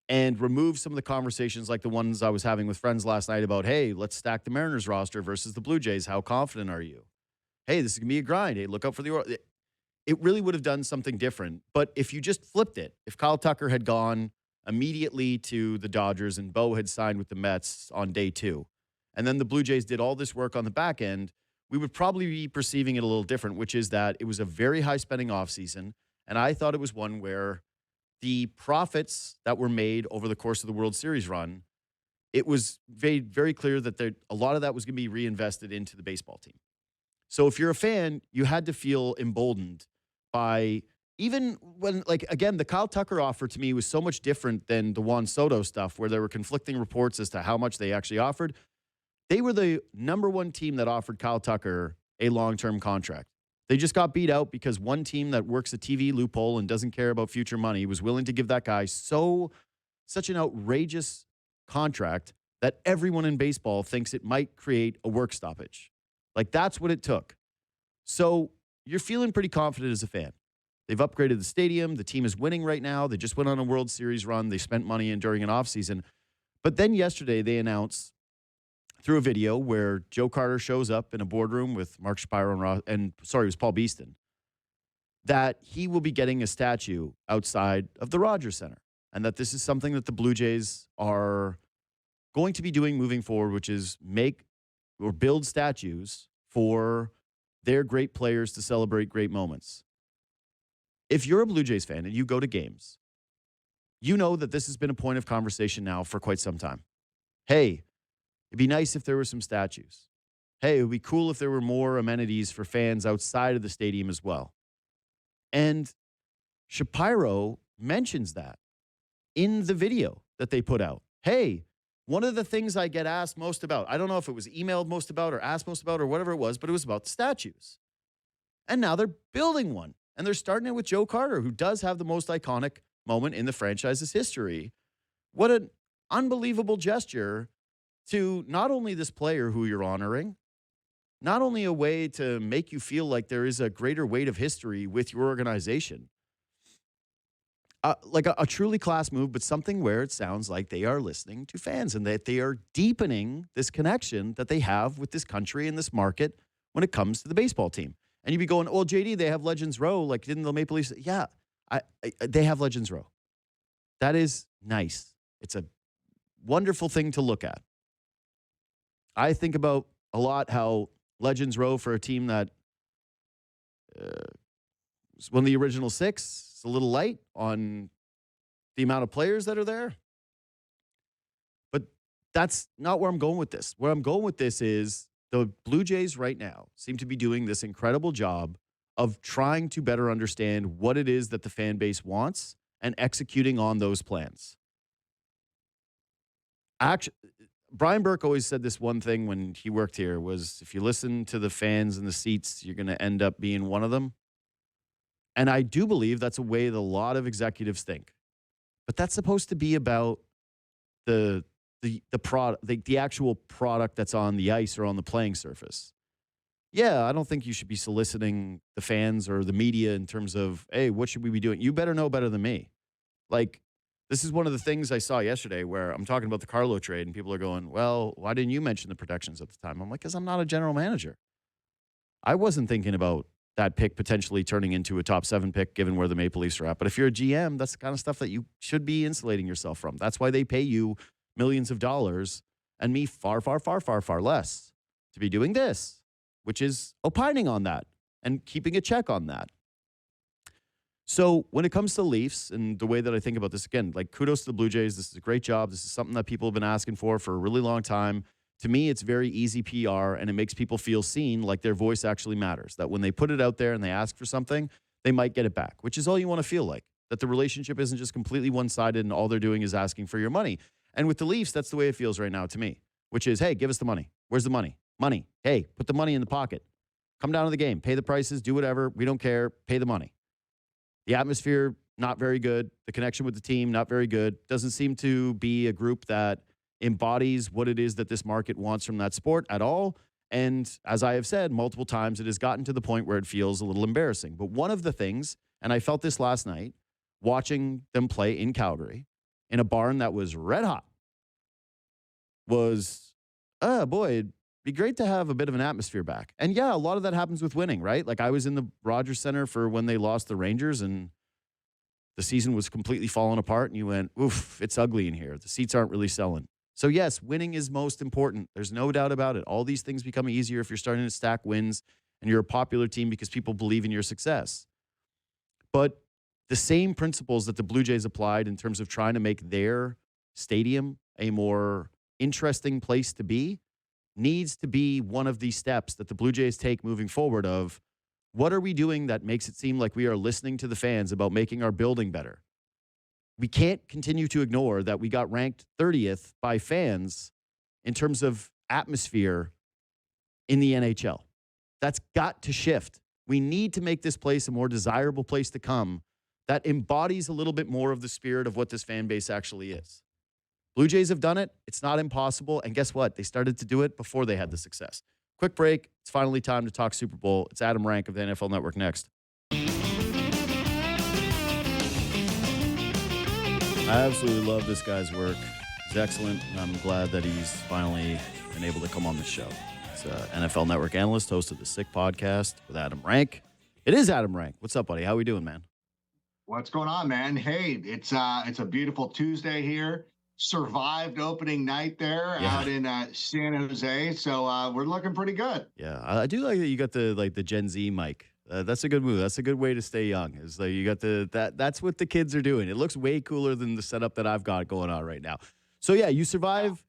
and remove some of the conversations like the ones I was having with friends last night about, hey, let's stack the Mariners roster versus the Blue Jays. How confident are you? Hey, this is going to be a grind. Hey, look out for the... It really would have done something different. But if you just flipped it, if Kyle Tucker had gone immediately to the Dodgers and Bo had signed with the Mets on day 2, and then the Blue Jays did all this work on the back end, we would probably be perceiving it a little different, which is that it was a very high-spending offseason, and I thought it was one where the profits that were made over the course of the World Series run, it was very, very clear that a lot of that was going to be reinvested into the baseball team. So if you're a fan, you had to feel emboldened by, even when, like, again, the Kyle Tucker offer to me was so much different than the Juan Soto stuff where there were conflicting reports as to how much they actually offered. They were the number one team that offered Kyle Tucker a long-term contract. They just got beat out because one team that works a TV loophole and doesn't care about future money was willing to give that guy such an outrageous contract that everyone in baseball thinks it might create a work stoppage. Like, that's what it took. So you're feeling pretty confident as a fan. They've upgraded the stadium. The team is winning right now. They just went on a World Series run. They spent money in during an offseason. But then yesterday they announced through a video where Joe Carter shows up in a boardroom with Mark Shapiro it was Paul Beeston, that he will be getting a statue outside of the Rogers Center, and that this is something that the Blue Jays are going to be doing moving forward, which is make or build statues for their great players to celebrate great moments. If you're a Blue Jays fan and you go to games, you know that this has been a point of conversation now for quite some time. Hey, it'd be nice if there were some statues. Hey, it would be cool if there were more amenities for fans outside of the stadium as well. And Shapiro mentions that in the video that they put out. Hey, one of the things I get asked most about, I don't know if it was emailed most about or asked most about or whatever it was, but it was about the statues. And now they're building one. And they're starting it with Joe Carter, who does have the most iconic moment in the franchise's history. What an unbelievable gesture to not only this player who you're honoring, not only a way to make you feel like there is a greater weight of history with your organization, like a truly class move, but something where it sounds like they are listening to fans and that they are deepening this connection that they have with this country and this market when it comes to the baseball team. And you'd be going, well, JD, they have Legends Row. Like, didn't the Maple Leafs? Yeah, they have Legends Row. That is nice. It's a wonderful thing to look at. I think about a lot how Legends Row for a team that was one of the original six is a little light on the amount of players that are there. But that's not where I'm going with this. Where I'm going with this is the Blue Jays right now seem to be doing this incredible job of trying to better understand what it is that the fan base wants and executing on those plans. Actually, Brian Burke always said this one thing when he worked here was, if you listen to the fans in the seats, you're going to end up being one of them. And I do believe that's a way that a lot of executives think. But that's supposed to be about the product, the actual product that's on the ice or on the playing surface. Yeah, I don't think you should be soliciting the fans or the media in terms of, hey, what should we be doing? You better know better than me. Like, this is one of the things I saw yesterday where I'm talking about the Carlo trade and people are going, well, why didn't you mention the protections at the time? I'm like, because I'm not a general manager. I wasn't thinking about that pick potentially turning into a top 7 pick given where the Maple Leafs are at. But if you're a GM, that's the kind of stuff that you should be insulating yourself from. That's why they pay you millions of dollars and me far, far, far, far, far less to be doing this, which is opining on that and keeping a check on that. So when it comes to Leafs and the way that I think about this, again, like, kudos to the Blue Jays. This is a great job. This is something that people have been asking for a really long time. To me, it's very easy PR, and it makes people feel seen, like their voice actually matters, that when they put it out there and they ask for something, they might get it back, which is all you want to feel like, that the relationship isn't just completely one-sided and all they're doing is asking for your money. And with the Leafs, that's the way it feels right now to me, which is, hey, give us the money. Where's the money? Money. Hey, put the money in the pocket. Come down to the game. Pay the prices. Do whatever. We don't care. Pay the money. The atmosphere, not very good. The connection with the team, not very good. Doesn't seem to be a group that embodies what it is that this market wants from that sport at all. And as I have said multiple times, it has gotten to the point where it feels a little embarrassing. But one of the things, and I felt this last night, watching them play in Calgary in a barn that was red hot, was, boy, it'd be great to have a bit of an atmosphere back. And yeah, a lot of that happens with winning, right? Like, I was in the Rogers Center for when they lost the Rangers and the season was completely falling apart and you went, oof, it's ugly in here. The seats aren't really selling. So yes, winning is most important. There's no doubt about it. All these things become easier if you're starting to stack wins and you're a popular team because people believe in your success. But the same principles that the Blue Jays applied in terms of trying to make their stadium a more interesting place to be needs to be one of these steps that the Blue Jays take moving forward of, what are we doing that makes it seem like we are listening to the fans about making our building better? We can't continue to ignore that we got ranked 30th by fans in terms of atmosphere in the NHL. That's got to shift. We need to make this place a more desirable place to come that embodies a little bit more of the spirit of what this fan base actually is. Blue Jays have done it. It's not impossible. And guess what? They started to do it before they had the success. Quick break. It's finally time to talk Super Bowl. It's Adam Rank of the NFL Network next. I absolutely love this guy's work. He's excellent, and I'm glad that he's finally been able to come on the show. He's an NFL Network analyst, host of the Sick Podcast with Adam Rank. It is Adam Rank. What's up, buddy? How we doing, man? What's going on, man? Hey, it's a beautiful Tuesday here. Survived opening night there out in San Jose, so we're looking pretty good. Yeah, I do like that you got the Gen Z mic. That's a good move. That's a good way to stay young. Is like you got that's what the kids are doing. It looks way cooler than the setup that I've got going on right now. So yeah, you survive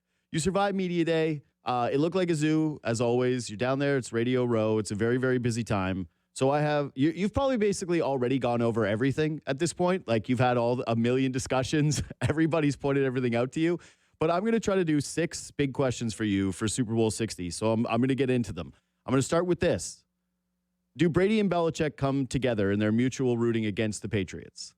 media day. It looked like a zoo as always. You're down there. It's Radio Row. It's a very, very busy time. So you've probably basically already gone over everything at this point. Like you've had a million discussions. Everybody's pointed everything out to you. But I'm going to try to do 6 big questions for you for Super Bowl 60. So I'm going to get into them. I'm going to start with this. Do Brady and Belichick come together in their mutual rooting against the Patriots?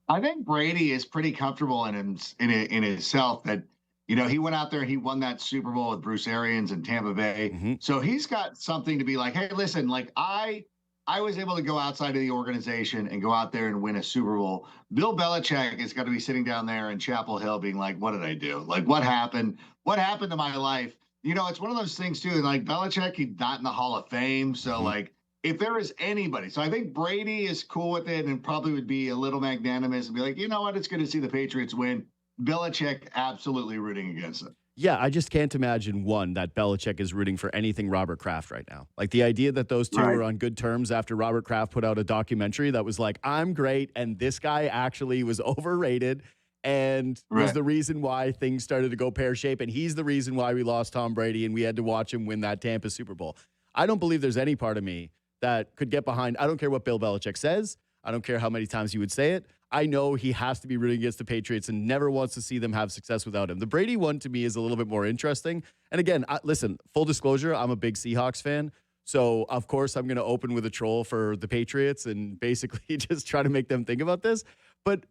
I think Brady is pretty comfortable in himself that, he went out there, he won that Super Bowl with Bruce Arians in Tampa Bay. Mm-hmm. So he's got something to be like, hey, listen, like I was able to go outside of the organization and go out there and win a Super Bowl. Bill Belichick is going to be sitting down there in Chapel Hill being like, what did I do? Like, what happened? What happened to my life? It's one of those things too. Like Belichick, he's not in the Hall of Fame. So like, if there is anybody, so I think Brady is cool with it and probably would be a little magnanimous and be like, you know what, it's good to see the Patriots win. Belichick absolutely rooting against it. Yeah, I just can't imagine, one, that Belichick is rooting for anything Robert Kraft right now. Like the idea that those two are on good terms after Robert Kraft put out a documentary that was like, I'm great, and this guy actually was overrated and was the reason why things started to go pear-shaped, and he's the reason why we lost Tom Brady and we had to watch him win that Tampa Super Bowl. I don't believe there's any part of me that could get behind. I don't care what Bill Belichick says. I don't care how many times he would say it. I know he has to be rooting against the Patriots and never wants to see them have success without him. The Brady one to me is a little bit more interesting. And again, listen, full disclosure, I'm a big Seahawks fan. So, of course, I'm going to open with a troll for the Patriots and basically just try to make them think about this. But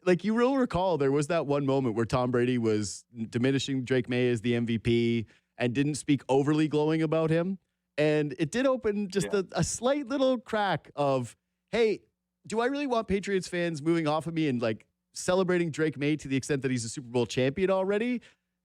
like you will recall, there was that one moment where Tom Brady was diminishing Drake May as the MVP and didn't speak overly glowing about him. And it did open just a slight little crack of, hey, do I really want Patriots fans moving off of me and like celebrating Drake May to the extent that he's a Super Bowl champion already?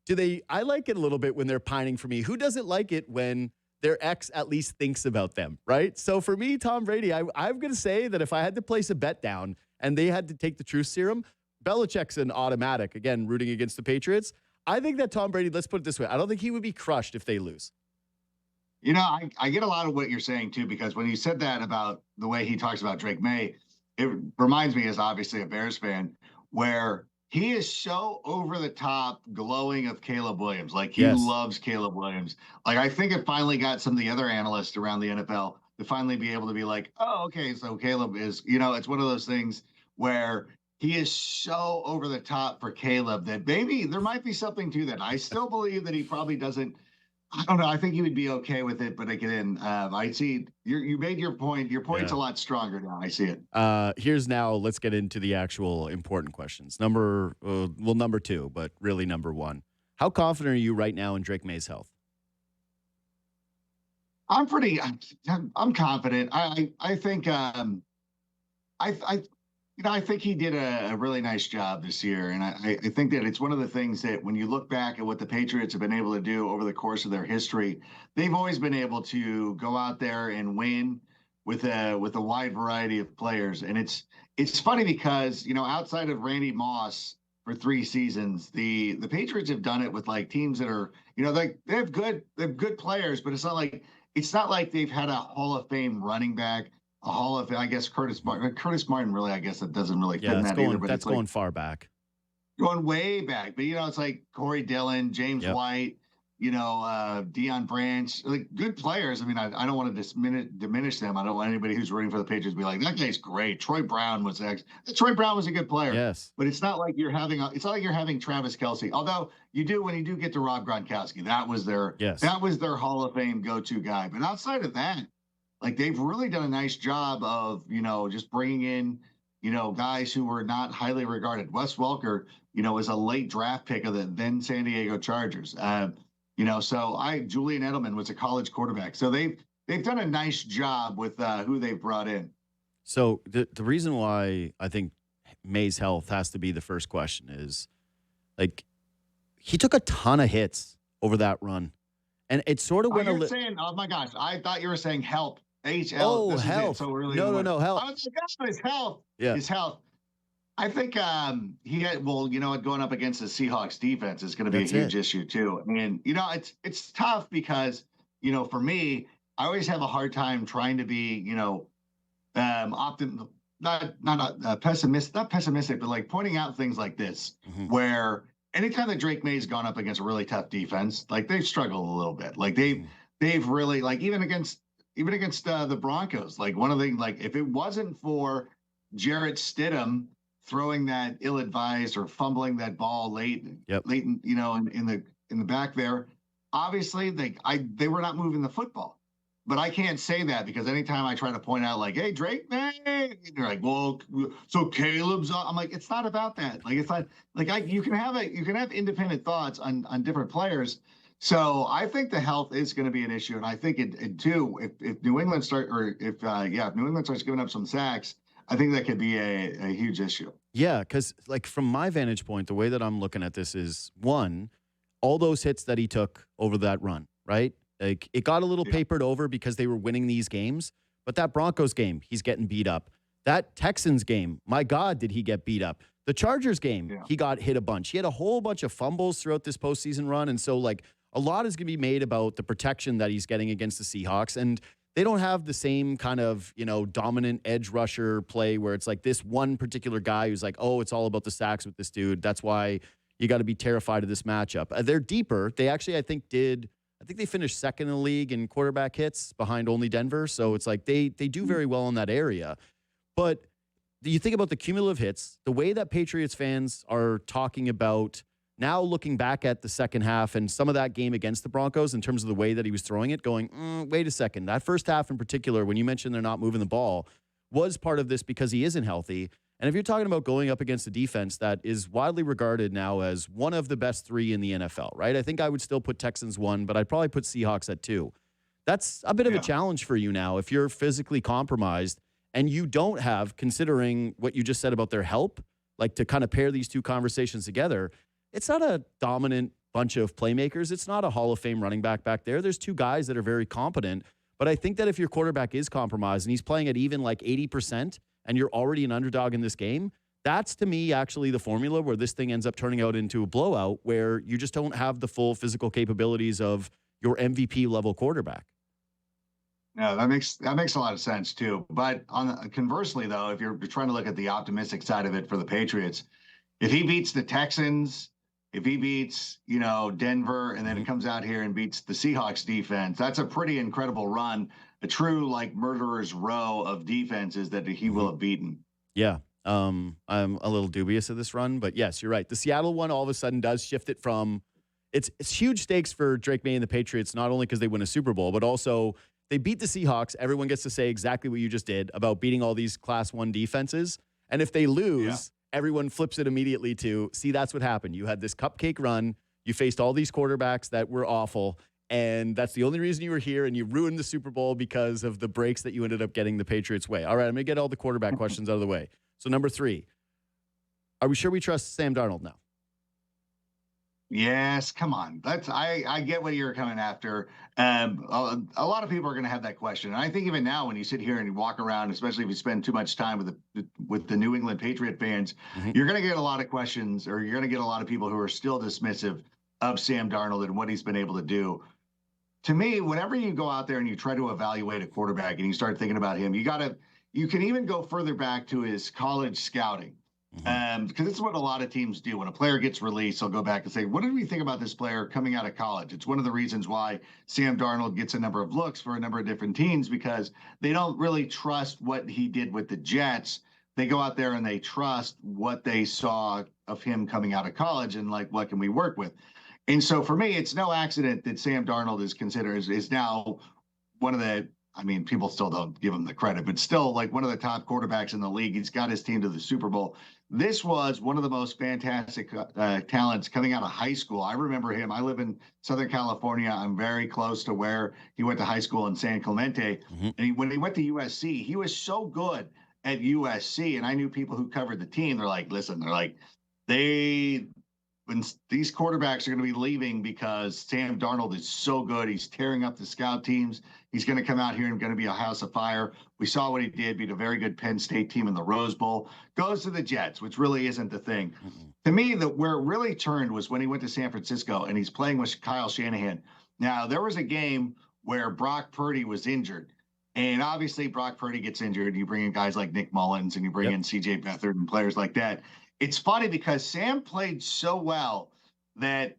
I like it a little bit when they're pining for me. Who doesn't like it when their ex at least thinks about them, right? So for me, Tom Brady, I'm going to say that if I had to place a bet down and they had to take the truth serum, Belichick's an automatic, again, rooting against the Patriots. I think that Tom Brady, let's put it this way, I don't think he would be crushed if they lose. I get a lot of what you're saying too, because when you said that about the way he talks about Drake May, it reminds me, as obviously a Bears fan, where he is so over the top glowing of Caleb Williams. Like he loves Caleb Williams. Like I think it finally got some of the other analysts around the NFL to finally be able to be like, oh, okay, so Caleb is, it's one of those things where he is so over the top for Caleb that maybe there might be something to that. I still believe that he probably doesn't. I don't know. I think he would be okay with it, but again, I see you made your point. Your point's a lot stronger now. I see it. Let's get into the actual important questions. Number 2, but really number 1. How confident are you right now in Drake May's health? I'm confident. I think I think he did a really nice job this year. And I think that it's one of the things that when you look back at what the Patriots have been able to do over the course of their history, they've always been able to go out there and win with a wide variety of players. And it's funny because, outside of Randy Moss for 3 seasons, the Patriots have done it with like teams that are, they have good players, but it's not like they've had a Hall of Fame running back. A Hall of, I guess, Curtis Martin, really, I guess that doesn't really fit in that either. But that's going far back. Going way back. But, it's like Corey Dillon, James White, Deion Branch, like good players. I mean, I don't want to diminish them. I don't want anybody who's rooting for the Patriots to be like, that guy's great. Troy Brown was a good player. Yes. But it's not like you're having Travis Kelce. Although when you do get to Rob Gronkowski, that was their Hall of Fame go-to guy. But outside of that, like they've really done a nice job of, just bringing in, guys who were not highly regarded. Wes Welker, was a late draft pick of the then San Diego Chargers. So Julian Edelman was a college quarterback. So they've done a nice job with who they've brought in. So the reason why I think May's health has to be the first question is, like, he took a ton of hits over that run. And it sort of went a little. Saying, oh my gosh, I thought you were saying help. HL. Oh, this health. Is it. So early no, health. I was like, that's his health. Yeah. His health. I think he had, going up against the Seahawks defense is going to be a huge issue too. And, it's tough because, for me, I always have a hard time trying to be, not pessimistic, but like pointing out things like this, where anytime that Drake May's gone up against a really tough defense, like they've struggled a little bit. Like they've really, like even against the Broncos, like one of the, like if it wasn't for Jarrett Stidham throwing that ill-advised or fumbling that ball late, in the back there, obviously they were not moving the football. But I can't say that because anytime I try to point out, like, hey, Drake, man, you're like, well, so Caleb's. I'm like, it's not about that. Like, it's not like you can have independent thoughts on different players. So I think the health is going to be an issue, and I think it too. If New England if New England starts giving up some sacks, I think that could be a huge issue. Yeah, because like from my vantage point, the way that I'm looking at this is one, all those hits that he took over that run, right? Like it got a little papered over because they were winning these games, but that Broncos game, he's getting beat up. That Texans game, my God, did he get beat up? The Chargers game, he got hit a bunch. He had a whole bunch of fumbles throughout this postseason run, and so like a lot is going to be made about the protection that he's getting against the Seahawks, and they don't have the same kind of dominant edge rusher play where it's like this one particular guy who's like, oh, it's all about the sacks with this dude. That's why you got to be terrified of this matchup. They're deeper. They actually, I think they finished second in the league in quarterback hits behind only Denver. So it's like they do very well in that area. But you think about the cumulative hits, the way that Patriots fans are talking about now looking back at the second half and some of that game against the Broncos in terms of the way that he was throwing it, going, wait a second. That first half in particular, when you mentioned they're not moving the ball, was part of this because he isn't healthy. And if you're talking about going up against a defense that is widely regarded now as one of the best three in the NFL, right? I think I would still put Texans 1, but I'd probably put Seahawks at 2. That's a bit of a challenge for you now if you're physically compromised and you don't have, considering what you just said about their help, like to kind of pair these two conversations together. It's not a dominant bunch of playmakers. It's not a Hall of Fame running back there. There's two guys that are very competent. But I think that if your quarterback is compromised and he's playing at even like 80%, and you're already an underdog in this game, that's to me actually the formula where this thing ends up turning out into a blowout where you just don't have the full physical capabilities of your MVP level quarterback. No, that makes a lot of sense too. But conversely though, if you're trying to look at the optimistic side of it for the Patriots, if he beats the Texans, if he beats, Denver, and then it comes out here and beats the Seahawks defense, that's a pretty incredible run. A true like murderer's row of defenses that he will have beaten. Yeah. I'm a little dubious of this run, but yes, you're right. The Seattle one all of a sudden does shift it from it's huge stakes for Drake May and the Patriots, not only because they win a Super Bowl, but also they beat the Seahawks. Everyone gets to say exactly what you just did about beating all these Class 1 defenses. And if they lose, everyone flips it immediately to, see, that's what happened. You had this cupcake run. You faced all these quarterbacks that were awful. And that's the only reason you were here, and you ruined the Super Bowl because of the breaks that you ended up getting the Patriots' way. All right, I'm going to get all the quarterback questions out of the way. So number 3, are we sure we trust Sam Darnold now? Yes, come on. I get what you're coming after. A lot of people are going to have that question. And I think even now when you sit here and you walk around, especially if you spend too much time with the New England Patriot fans, you're going to get a lot of questions, or you're going to get a lot of people who are still dismissive of Sam Darnold and what he's been able to do. To me, whenever you go out there and you try to evaluate a quarterback and you start thinking about him, you can even go further back to his college scouting. Because it's what a lot of teams do. When a player gets released, they'll go back and say, what did we think about this player coming out of college? It's one of the reasons why Sam Darnold gets a number of looks for a number of different teams, because they don't really trust what he did with the Jets. They go out there and they trust what they saw of him coming out of college and like, what can we work with? And so for me, it's no accident that Sam Darnold is considered is now one of the, I mean, people still don't give him the credit, but still like one of the top quarterbacks in the league. He's got his team to the Super Bowl. This was one of the most fantastic talents coming out of high school. I remember him. I live in Southern California. I'm very close to where he went to high school in San Clemente. And when he went to USC, he was so good at USC. And I knew people who covered the team. They're like, listen, when these quarterbacks are going to be leaving because Sam Darnold is so good. He's tearing up the scout teams. He's going to come out here and going to be a house of fire. We saw what he did, beat a very good Penn State team in the Rose Bowl, goes to the Jets, which really isn't the thing. To me, where it really turned was when he went to San Francisco and he's playing with Kyle Shanahan. Now, there was a game where Brock Purdy was injured. And obviously, Brock Purdy gets injured. You bring in guys like Nick Mullins and you bring in C.J. Beathard and players like that. It's funny because Sam played so well that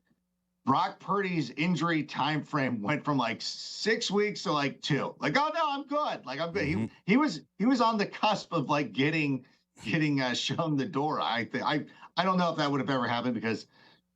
Brock Purdy's injury time frame went from like 6 weeks to like 2. Like, oh no, I'm good. Like I'm good. He was on the cusp of like getting shown the door. I don't know if that would have ever happened because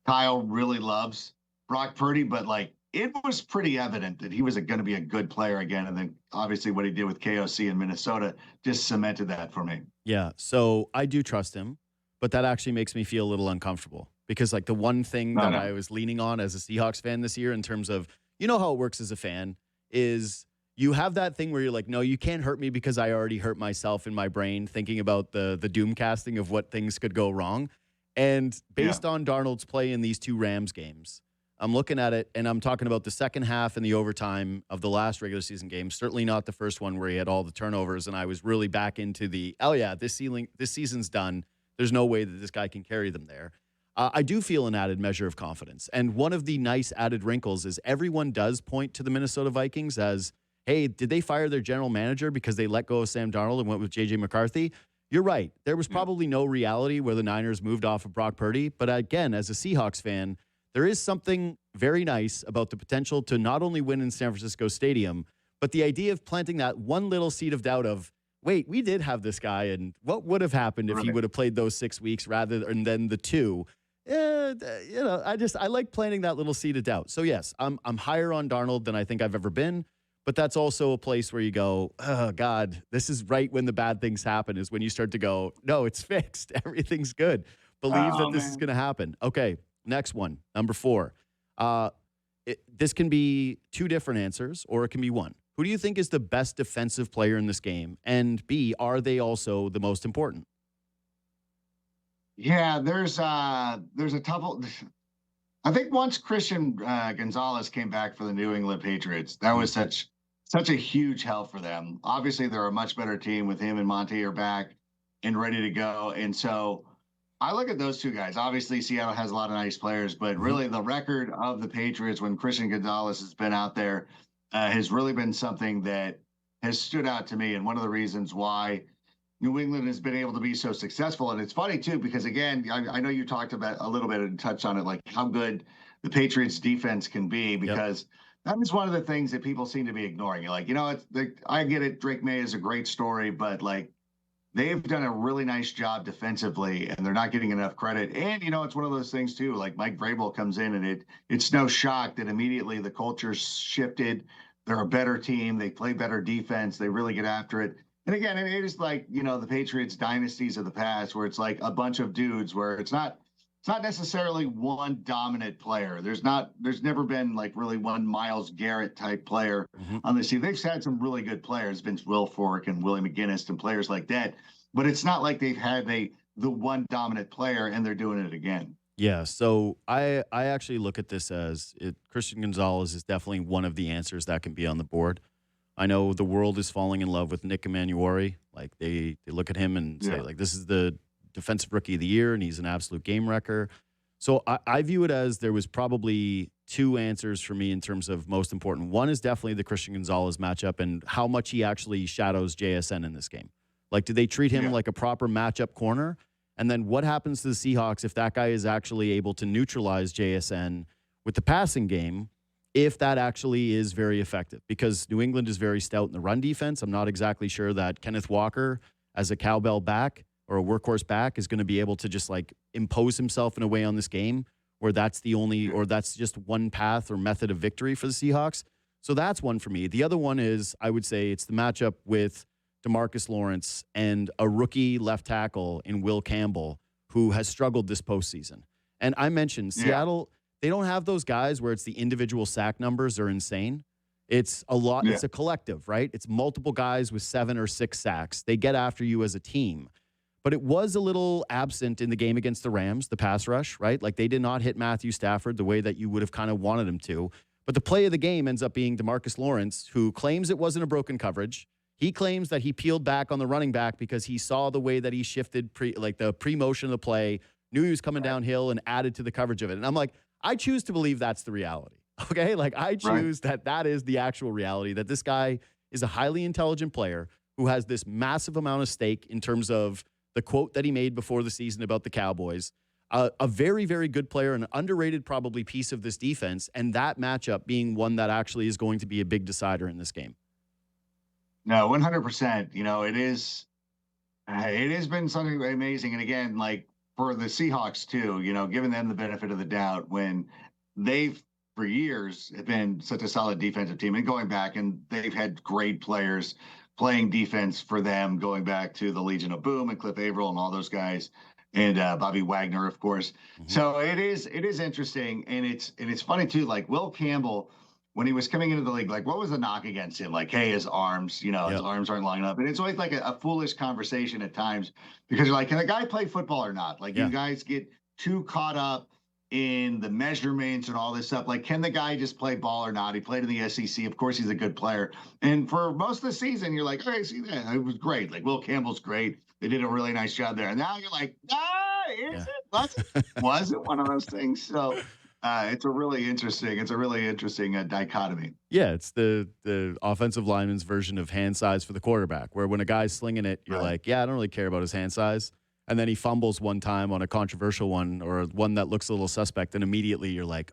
Kyle really loves Brock Purdy, but like it was pretty evident that he was going to be a good player again. And then obviously what he did with KOC in Minnesota just cemented that for me. Yeah. So I do trust him. But that actually makes me feel a little uncomfortable because like the one thing that I was leaning on as a Seahawks fan this year in terms of, you know how it works as a fan is you have that thing where you're like, no, you can't hurt me because I already hurt myself in my brain thinking about the doom casting of what things could go wrong. And based on Darnold's play in these 2 Rams games, I'm looking at it and I'm talking about the second half and the overtime of the last regular season game, certainly not the first one where he had all the turnovers. And I was really back into this season's done. There's no way that this guy can carry them there. I do feel an added measure of confidence. And one of the nice added wrinkles is everyone does point to the Minnesota Vikings as, hey, did they fire their general manager because they let go of Sam Darnold and went with J.J. McCarthy? You're right. There was probably no reality where the Niners moved off of Brock Purdy. But again, as a Seahawks fan, there is something very nice about the potential to not only win in San Francisco Stadium, but the idea of planting that one little seed of doubt of, wait, we did have this guy, and what would have happened if he would have played those 6 weeks rather than the 2? I like planting that little seed of doubt. So yes, I'm higher on Darnold than I think I've ever been, but that's also a place where you go, oh God, this is right when the bad things happen is when you start to go, no, it's fixed. Everything's good. Believe that this is going to happen. Okay, next one, number 4. This can be 2 different answers, or it can be 1. Who do you think is the best defensive player in this game? And B, are they also the most important? Yeah, there's a couple. I think once Christian Gonzalez came back for the New England Patriots, that was such a huge help for them. Obviously, they're a much better team with him and Monty are back and ready to go. And so I look at those 2 guys. Obviously, Seattle has a lot of nice players, but really the record of the Patriots when Christian Gonzalez has been out there has really been something that has stood out to me. And one of the reasons why New England has been able to be so successful. And it's funny, too, because, again, I know you talked about a little bit and touched on it, like how good the Patriots defense can be, because that is one of the things that people seem to be ignoring. You're like, I get it. Drake May is a great story, but like they've done a really nice job defensively and they're not getting enough credit. And, it's one of those things, too, like Mike Vrabel comes in and it's no shock that immediately the culture shifted. They're a better team. They play better defense. They really get after it. And again, it is like, the Patriots dynasties of the past where it's like a bunch of dudes where it's not necessarily one dominant player. There's never been like really one Myles Garrett type player on this team. They've had some really good players, Vince Wilfork and Willie McGinnis and players like that. But it's not like they've had the one dominant player and they're doing it again. Yeah, so I actually look at this as Christian Gonzalez is definitely one of the answers that can be on the board. I know the world is falling in love with Nick Emanuori. Like they look at him and say, like, this is the defensive rookie of the year, and he's an absolute game wrecker. So I view it as there was probably 2 answers for me in terms of most important. One is definitely the Christian Gonzalez matchup and how much he actually shadows JSN in this game. Like, do they treat him like a proper matchup corner? And then what happens to the Seahawks if that guy is actually able to neutralize JSN with the passing game, if that actually is very effective? Because New England is very stout in the run defense. I'm not exactly sure that Kenneth Walker as a cowbell back or a workhorse back is going to be able to just like impose himself in a way on this game where that's the only, or that's just one path or method of victory for the Seahawks. So that's one for me. The other one is, I would say, it's the matchup with DeMarcus Lawrence and a rookie left tackle in Will Campbell, who has struggled this postseason. And I mentioned Seattle, they don't have those guys where it's the individual sack numbers are insane. It's a lot. Yeah. It's a collective, right? It's multiple guys with 7 or 6 sacks. They get after you as a team. But it was a little absent in the game against the Rams, the pass rush, right? Like they did not hit Matthew Stafford the way that you would have kind of wanted him to. But the play of the game ends up being DeMarcus Lawrence, who claims it wasn't a broken coverage. He claims that he peeled back on the running back because he saw the way that he shifted the pre-motion of the play, knew he was coming downhill and added to the coverage of it. And I'm like, I choose to believe that's the reality. Okay? Like I choose that is the actual reality, that this guy is a highly intelligent player who has this massive amount of stake in terms of the quote that he made before the season about the Cowboys. A very, very good player, an underrated probably piece of this defense, and that matchup being one that actually is going to be a big decider in this game. No, 100%. You know, it has been something amazing. And again, like for the Seahawks too, you know, giving them the benefit of the doubt when they've for years have been such a solid defensive team, and going back, and they've had great players playing defense for them, going back to the Legion of Boom and Cliff Averill and all those guys, and Bobby Wagner, of course. Mm-hmm. So it is interesting, and it's funny too. Like Will Campbell, when he was coming into the league, like what was the knock against him? Like, hey, his arms, his arms aren't long enough, and it's always like a foolish conversation at times because you're like, can a guy play football or not? Like you guys get too caught up in the measurements and all this stuff. Like, can the guy just play ball or not? He played in the SEC. Of course, he's a good player. And for most of the season, you're like, hey, see that? It was great. Like, Will Campbell's great. They did a really nice job there. And now you're like, is it? Was it one of those things? So it's a really interesting dichotomy. Yeah, it's the offensive lineman's version of hand size for the quarterback, where when a guy's slinging it, you're like, yeah, I don't really care about his hand size. And then he fumbles one time on a controversial one or one that looks a little suspect, and immediately you're like,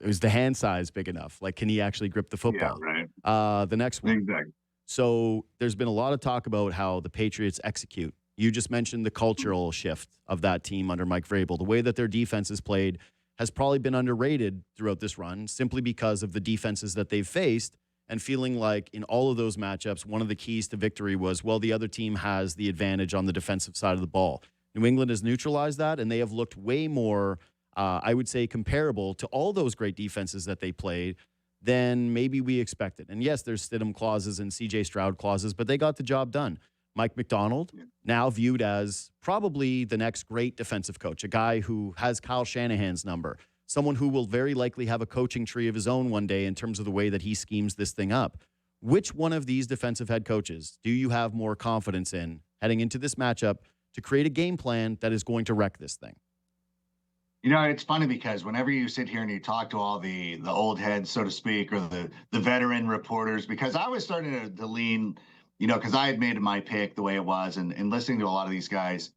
is the hand size big enough? Like, can he actually grip the football? Yeah, right. The next one. Exactly. So there's been a lot of talk about how the Patriots execute. You just mentioned the cultural shift of that team under Mike Vrabel. The way that their defense is played has probably been underrated throughout this run simply because of the defenses that they've faced, and feeling like in all of those matchups, one of the keys to victory was, well, the other team has the advantage on the defensive side of the ball. New England has neutralized that, and they have looked way more, I would say, comparable to all those great defenses that they played than maybe we expected. And yes, there's Stidham clauses and C.J. Stroud clauses, but they got the job done. Mike Macdonald, now viewed as probably the next great defensive coach, a guy who has Kyle Shanahan's number, someone who will very likely have a coaching tree of his own one day in terms of the way that he schemes this thing up. Which one of these defensive head coaches do you have more confidence in heading into this matchup to create a game plan that is going to wreck this thing? You know, it's funny because whenever you sit here and you talk to all the old heads, so to speak, or the veteran reporters, because I was starting to lean, because I had made my pick the way it was, and listening to a lot of these guys,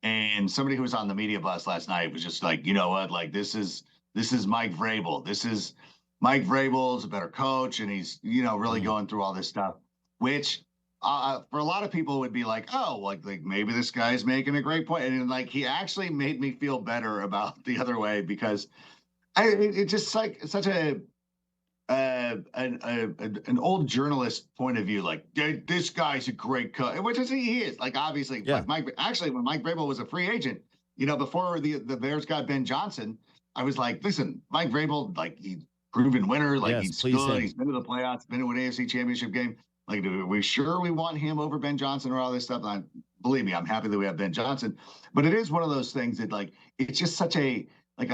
and somebody who was on the media bus last night was just like, you know what, like this is Mike Vrabel. This is Mike Vrabel's a better coach, and he's really going through all this stuff, which for a lot of people would be like, oh, like maybe this guy's making a great point, and like he actually made me feel better about the other way because it just like such an old journalist point of view, like this guy's a great coach, which he is. Like obviously, like Mike. Actually, when Mike Vrabel was a free agent, before the Bears got Ben Johnson, I was like, listen, Mike Vrabel, like he's proven winner, like he's good, he's been to the playoffs, been to an AFC Championship game. Like, are we sure we want him over Ben Johnson or all this stuff? Believe me, I'm happy that we have Ben Johnson, but it is one of those things that like it's just such a I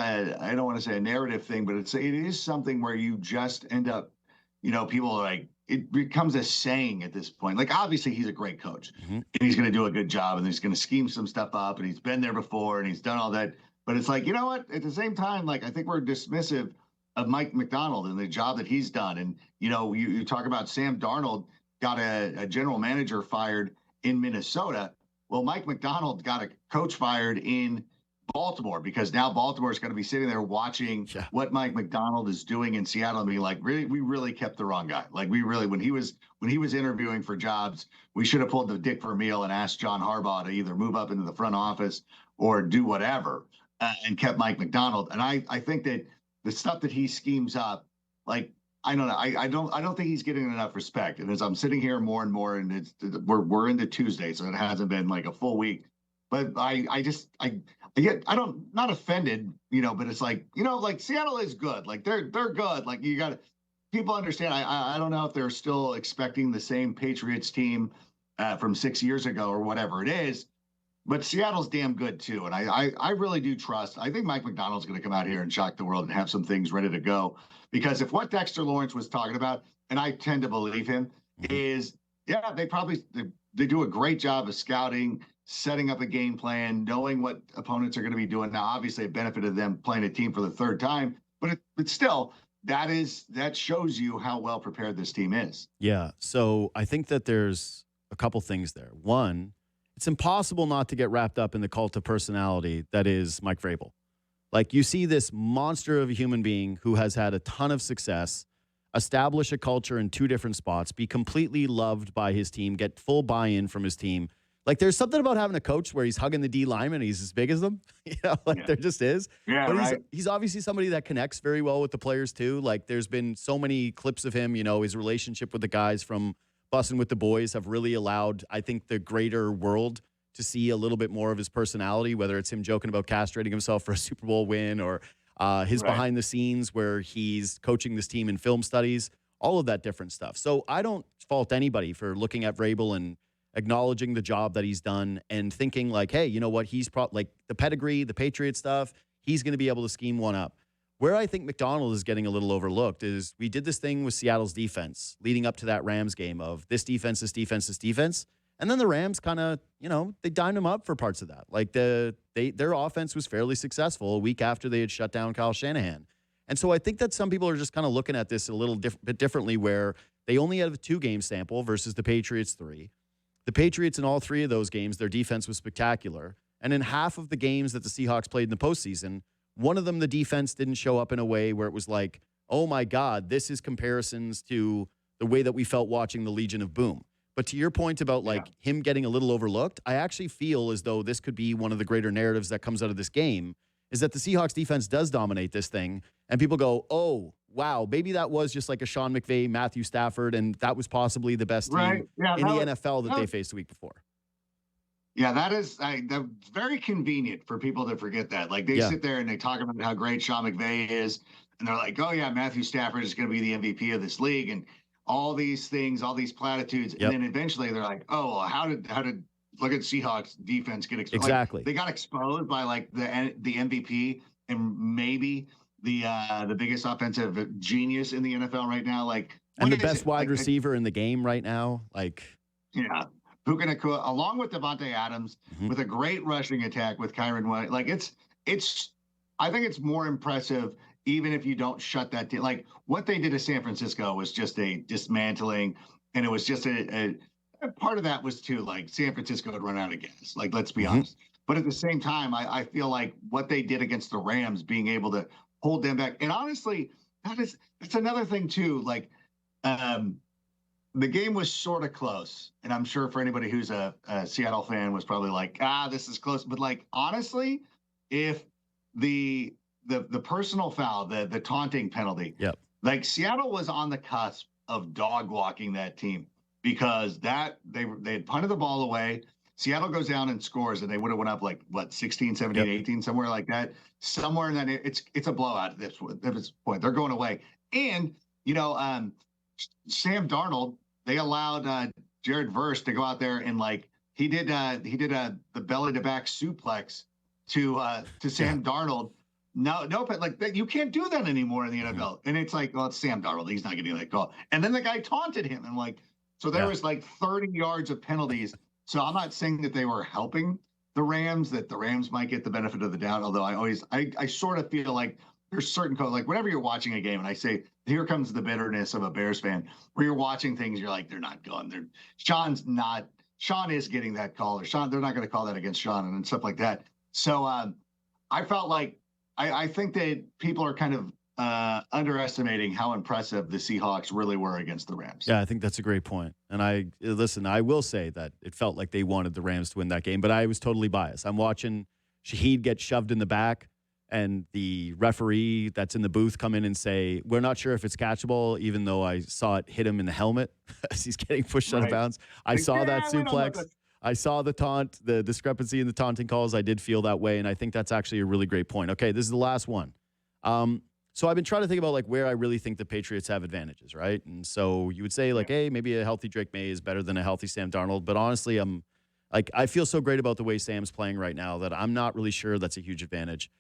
don't want to say a narrative thing, but it is something where you just end up, people are like, it becomes a saying at this point. Like, obviously he's a great coach and he's going to do a good job and he's going to scheme some stuff up and he's been there before and he's done all that. But it's like, you know what, at the same time, like, I think we're dismissive of Mike Macdonald and the job that he's done. And, you talk about Sam Darnold got a general manager fired in Minnesota. Well, Mike Macdonald got a coach fired in Baltimore because now Baltimore is going to be sitting there watching what Mike Macdonald is doing in Seattle and being like, really, we really kept the wrong guy. Like we really, when he was interviewing for jobs, we should have pulled the Dick Vermeil and asked John Harbaugh to either move up into the front office or do whatever and kept Mike Macdonald. And I think that the stuff that he schemes up, like I don't know. I don't think he's getting enough respect. And as I'm sitting here more and more, and we're into Tuesday, so it hasn't been like a full week. But I don't, not offended, but it's like, like Seattle is good. Like they're good. Like you got to, people understand. I don't know if they're still expecting the same Patriots team from 6 years ago or whatever it is. But Seattle's damn good too, and I really do trust. I think Mike McDonald's going to come out here and shock the world and have some things ready to go. Because if what Dexter Lawrence was talking about, and I tend to believe him, is they do a great job of scouting, setting up a game plan, knowing what opponents are going to be doing. Now, obviously, it benefited them playing a team for the third time, but still, that shows you how well prepared this team is. Yeah. So I think that there's a couple things there. One, it's impossible not to get wrapped up in the cult of personality that is Mike Vrabel. Like you see this monster of a human being who has had a ton of success, establish a culture in two different spots, be completely loved by his team, get full buy-in from his team. Like there's something about having a coach where he's hugging the D lineman and he's as big as them. There just is. Yeah, but right. He's obviously somebody that connects very well with the players too. Like there's been so many clips of him, his relationship with the guys from Bussin' with the Boys have really allowed, I think, the greater world to see a little bit more of his personality, whether it's him joking about castrating himself for a Super Bowl win or his behind the scenes where he's coaching this team in film studies, all of that different stuff. So I don't fault anybody for looking at Vrabel and acknowledging the job that he's done and thinking like, hey, you know what? He's like the pedigree, the Patriot stuff. He's going to be able to scheme one up. Where I think McDonald is getting a little overlooked is we did this thing with Seattle's defense leading up to that Rams game of this defense, this defense, this defense. And then the Rams kind of, they dined them up for parts of that. Like their offense was fairly successful a week after they had shut down Kyle Shanahan. And so I think that some people are just kind of looking at this a little bit differently where they only have a 2-game sample versus the Patriots 3. The Patriots in all 3 of those games, their defense was spectacular. And in half of the games that the Seahawks played in the postseason, one of them, the defense didn't show up in a way where it was like, oh my God, this is comparisons to the way that we felt watching the Legion of Boom. But to your point about him getting a little overlooked, I actually feel as though this could be one of the greater narratives that comes out of this game is that the Seahawks defense does dominate this thing. And people go, oh, wow, maybe that was just like a Sean McVay, Matthew Stafford, and that was possibly the best team in the NFL that they faced the week before. Yeah, that's very convenient for people to forget that. Like they sit there and they talk about how great Sean McVay is, and they're like, "Oh yeah, Matthew Stafford is going to be the MVP of this league," and all these things, all these platitudes, and then eventually they're like, "Oh, well, how did look at Seahawks defense get exposed?" Exactly, like, they got exposed by like the MVP and maybe the biggest offensive genius in the NFL right now, like and the best wide receiver in the game right now, like Puka Nacua, along with Devontae Adams, with a great rushing attack with Kyron Williams. Like I think it's more impressive even if you don't shut that down. Like what they did to San Francisco was just a dismantling, and it was just a part of that was too, like San Francisco had run out of gas. Like, let's be honest. But at the same time, I feel like what they did against the Rams, being able to hold them back. And honestly, that's another thing too. Like, the game was sort of close, and I'm sure for anybody who's a Seattle fan was probably like, this is close. But like, honestly, if the personal foul, the taunting penalty, like Seattle was on the cusp of dog walking that team because they had punted the ball away. Seattle goes down and scores, and they would have went up like what 16, 17, 18, somewhere like that. Somewhere in that, it's a blowout at this point. They're going away, and Sam Darnold, they allowed Jared Verse to go out there and like he did the belly to back suplex to Sam Darnold. No, but like you can't do that anymore in the NFL. And it's like, well, it's Sam Darnold. He's not getting that call. And then the guy taunted him, and like, so there was like 30 yards of penalties. So I'm not saying that they were helping the Rams, that the Rams might get the benefit of the doubt. Although I sort of feel like there's certain calls, like whenever you're watching a game and I say, here comes the bitterness of a Bears fan, where you're watching things, you're like, they're not going. Sean is getting that call, or they're not going to call that against Sean and stuff like that. So I felt like, I think that people are kind of underestimating how impressive the Seahawks really were against the Rams. Yeah, I think that's a great point. And I will say that it felt like they wanted the Rams to win that game, but I was totally biased. I'm watching Shaheed get shoved in the back. and the referee that's in the booth come in and say, we're not sure if it's catchable, even though I saw it hit him in the helmet as he's getting pushed out of bounds. I saw that suplex. I saw the taunt, the discrepancy in the taunting calls. I did feel that way, and I think that's actually a really great point. Okay, this is the last one. So I've been trying to think about like where I really think the Patriots have advantages, right? And so you would say like, hey, maybe a healthy Drake May is better than a healthy Sam Darnold. But honestly, I feel so great about the way Sam's playing right now that I'm not really sure that's a huge advantage.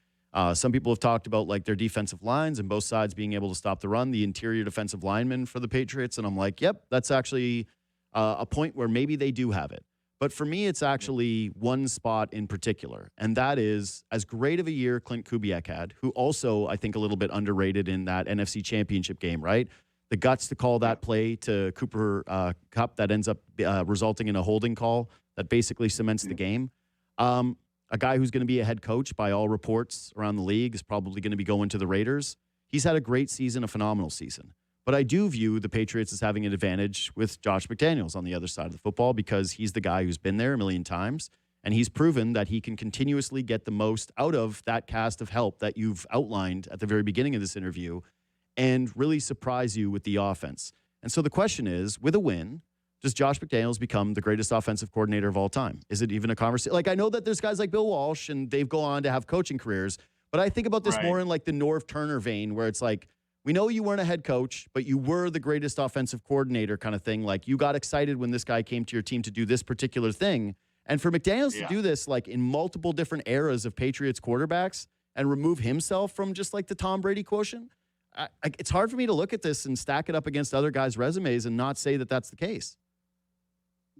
Some people have talked about like their defensive lines and both sides being able to stop the run, the interior defensive linemen for the Patriots. And I'm like, yep, that's actually a point where maybe they do have it. But for me, it's actually one spot in particular, and that is as great of a year Clint Kubiak had, who also, I think, a little bit underrated in that NFC Championship game, right? The guts to call that play to Cooper Kupp that ends up resulting in a holding call that basically cements the game. A guy who's going to be a head coach by all reports around the league is probably going to be going to the Raiders. He's had a great season, a phenomenal season. But I do view the Patriots as having an advantage with Josh McDaniels on the other side of the football because he's the guy who's been there a million times, and he's proven that he can continuously get the most out of that cast of help that you've outlined at the very beginning of this interview and really surprise you with the offense. And so the question is, with a win, does Josh McDaniels become the greatest offensive coordinator of all time? Is it even a conversation? Like, I know that there's guys like Bill Walsh, and they've gone on to have coaching careers, but I think about this more in like the Norv Turner vein where it's like, we know you weren't a head coach, but you were the greatest offensive coordinator kind of thing. Like you got excited when this guy came to your team to do this particular thing. And for McDaniels to do this like in multiple different eras of Patriots quarterbacks and remove himself from just like the Tom Brady quotient, it's hard for me to look at this and stack it up against other guys' resumes and not say that that's the case.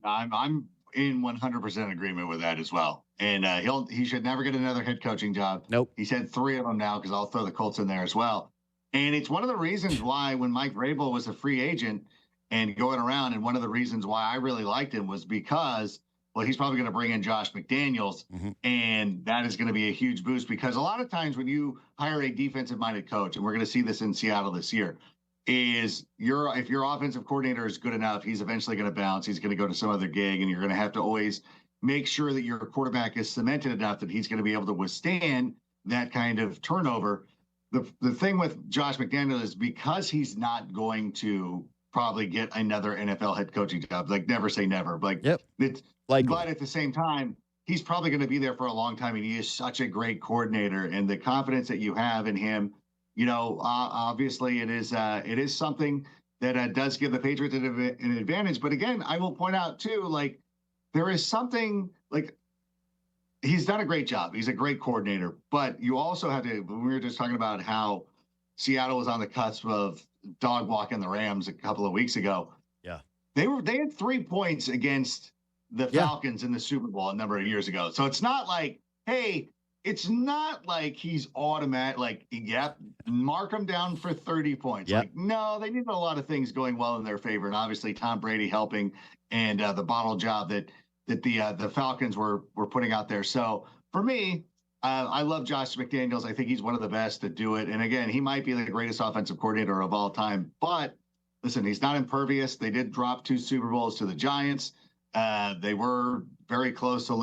I'm in 100% agreement with that as well. And he should never get another head coaching job. Nope. He's had 3 of them now because I'll throw the Colts in there as well. And it's one of the reasons why when Mike Vrabel was a free agent and going around, and one of the reasons why I really liked him was because, well, he's probably going to bring in Josh McDaniels, and that is going to be a huge boost because a lot of times when you hire a defensive-minded coach, and we're going to see this in Seattle this year, is if your offensive coordinator is good enough, he's eventually going to bounce. He's going to go to some other gig, and you're going to have to always make sure that your quarterback is cemented enough that he's going to be able to withstand that kind of turnover. The thing with Josh McDaniels is because he's not going to probably get another NFL head coaching job. Like never say never. Like it's likely. But at the same time, he's probably going to be there for a long time, and he is such a great coordinator. And the confidence that you have in him, you know, obviously it is something that does give the Patriots an advantage. But again, I will point out too, like there is something like. He's done a great job. He's a great coordinator, but you also have to, when we were just talking about how Seattle was on the cusp of dog walking the Rams a couple of weeks ago. Yeah. They had 3 points against the Falcons in the Super Bowl a number of years ago. So it's not like, hey, it's not like he's automatic, like, mark him down for 30 points. Like, no, they needed a lot of things going well in their favor. And obviously Tom Brady helping and the bottle job that the Falcons were putting out there. So for me, I love Josh McDaniels. I think he's one of the best to do it. And again, he might be the greatest offensive coordinator of all time. But listen, he's not impervious. They did drop 2 Super Bowls to the Giants. They were very close to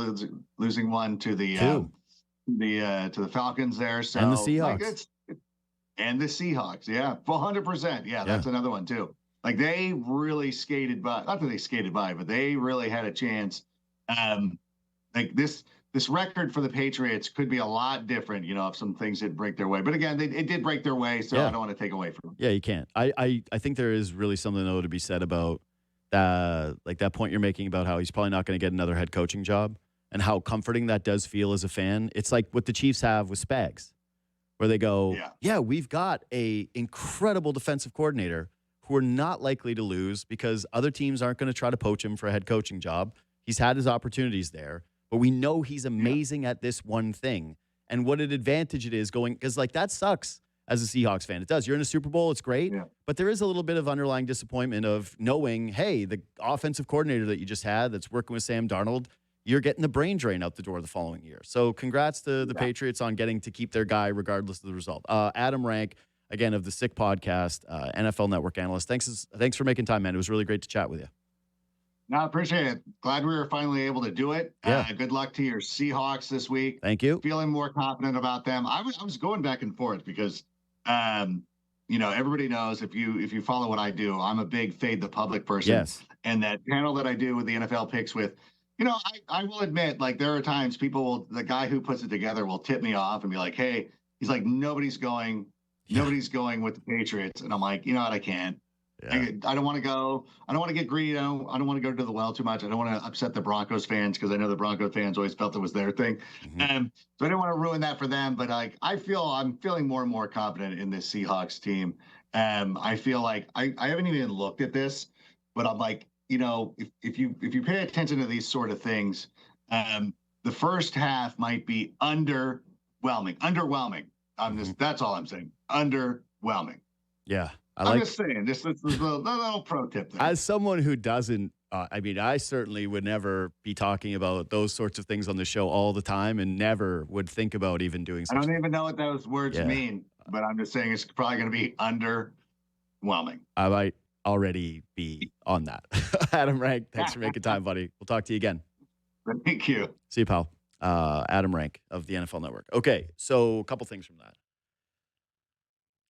losing one to the Falcons there. So and the Seahawks. And the Seahawks, 100%. Yeah, that's another one too. Like they really skated by. Not that they skated by, but they really had a chance. Like this record for the Patriots could be a lot different, you know, if some things didn't break their way. But again, it did break their way, so I don't want to take away from them. Yeah, you can't. I think there is really something though to be said about like that point you're making about how he's probably not going to get another head coaching job and how comforting that does feel as a fan. It's like what the Chiefs have with Spags, where they go, we've got a incredible defensive coordinator who are not likely to lose because other teams aren't going to try to poach him for a head coaching job. He's had his opportunities there, but we know he's amazing at this one thing. And what an advantage it is going, because like that sucks as a Seahawks fan. It does. You're in a Super Bowl, it's great, but there is a little bit of underlying disappointment of knowing, hey, the offensive coordinator that you just had that's working with Sam Darnold, you're getting the brain drain out the door the following year. So congrats to the Patriots on getting to keep their guy regardless of the result. Adam Rank, again, of the Sick Podcast, NFL Network analyst. Thanks for making time, man. It was really great to chat with you. No, I appreciate it. Glad we were finally able to do it. Yeah. Good luck to your Seahawks this week. Thank you. Feeling more confident about them. I was going back and forth because, um, everybody knows if you follow what I do, I'm a big fade the public person. Yes. And that panel that I do with the NFL picks with, I will admit, like there are times the guy who puts it together will tip me off and be like, hey, he's like, nobody's going with the Patriots. And I'm like, you know what? I can't. Yeah. I don't want to go. I don't want to get greedy. I don't want to go to the well too much. I don't want to upset the Broncos fans because I know the Broncos fans always felt it was their thing. Mm-hmm. So I don't want to ruin that for them. But like, I'm feeling more and more confident in this Seahawks team. I feel like I haven't even looked at this, but I'm like, if you pay attention to these sort of things, the first half might be underwhelming. That's all I'm saying. Underwhelming. Yeah. I'm just saying, this is a little pro tip there. As someone who doesn't, I certainly would never be talking about those sorts of things on the show all the time and never would think about even doing I don't even know what those words Yeah. mean, but I'm just saying it's probably going to be underwhelming. I might already be on that. Adam Rank, thanks for making time, buddy. We'll talk to you again. Thank you. See you, pal. Adam Rank of the NFL Network. Okay, so a couple things from that.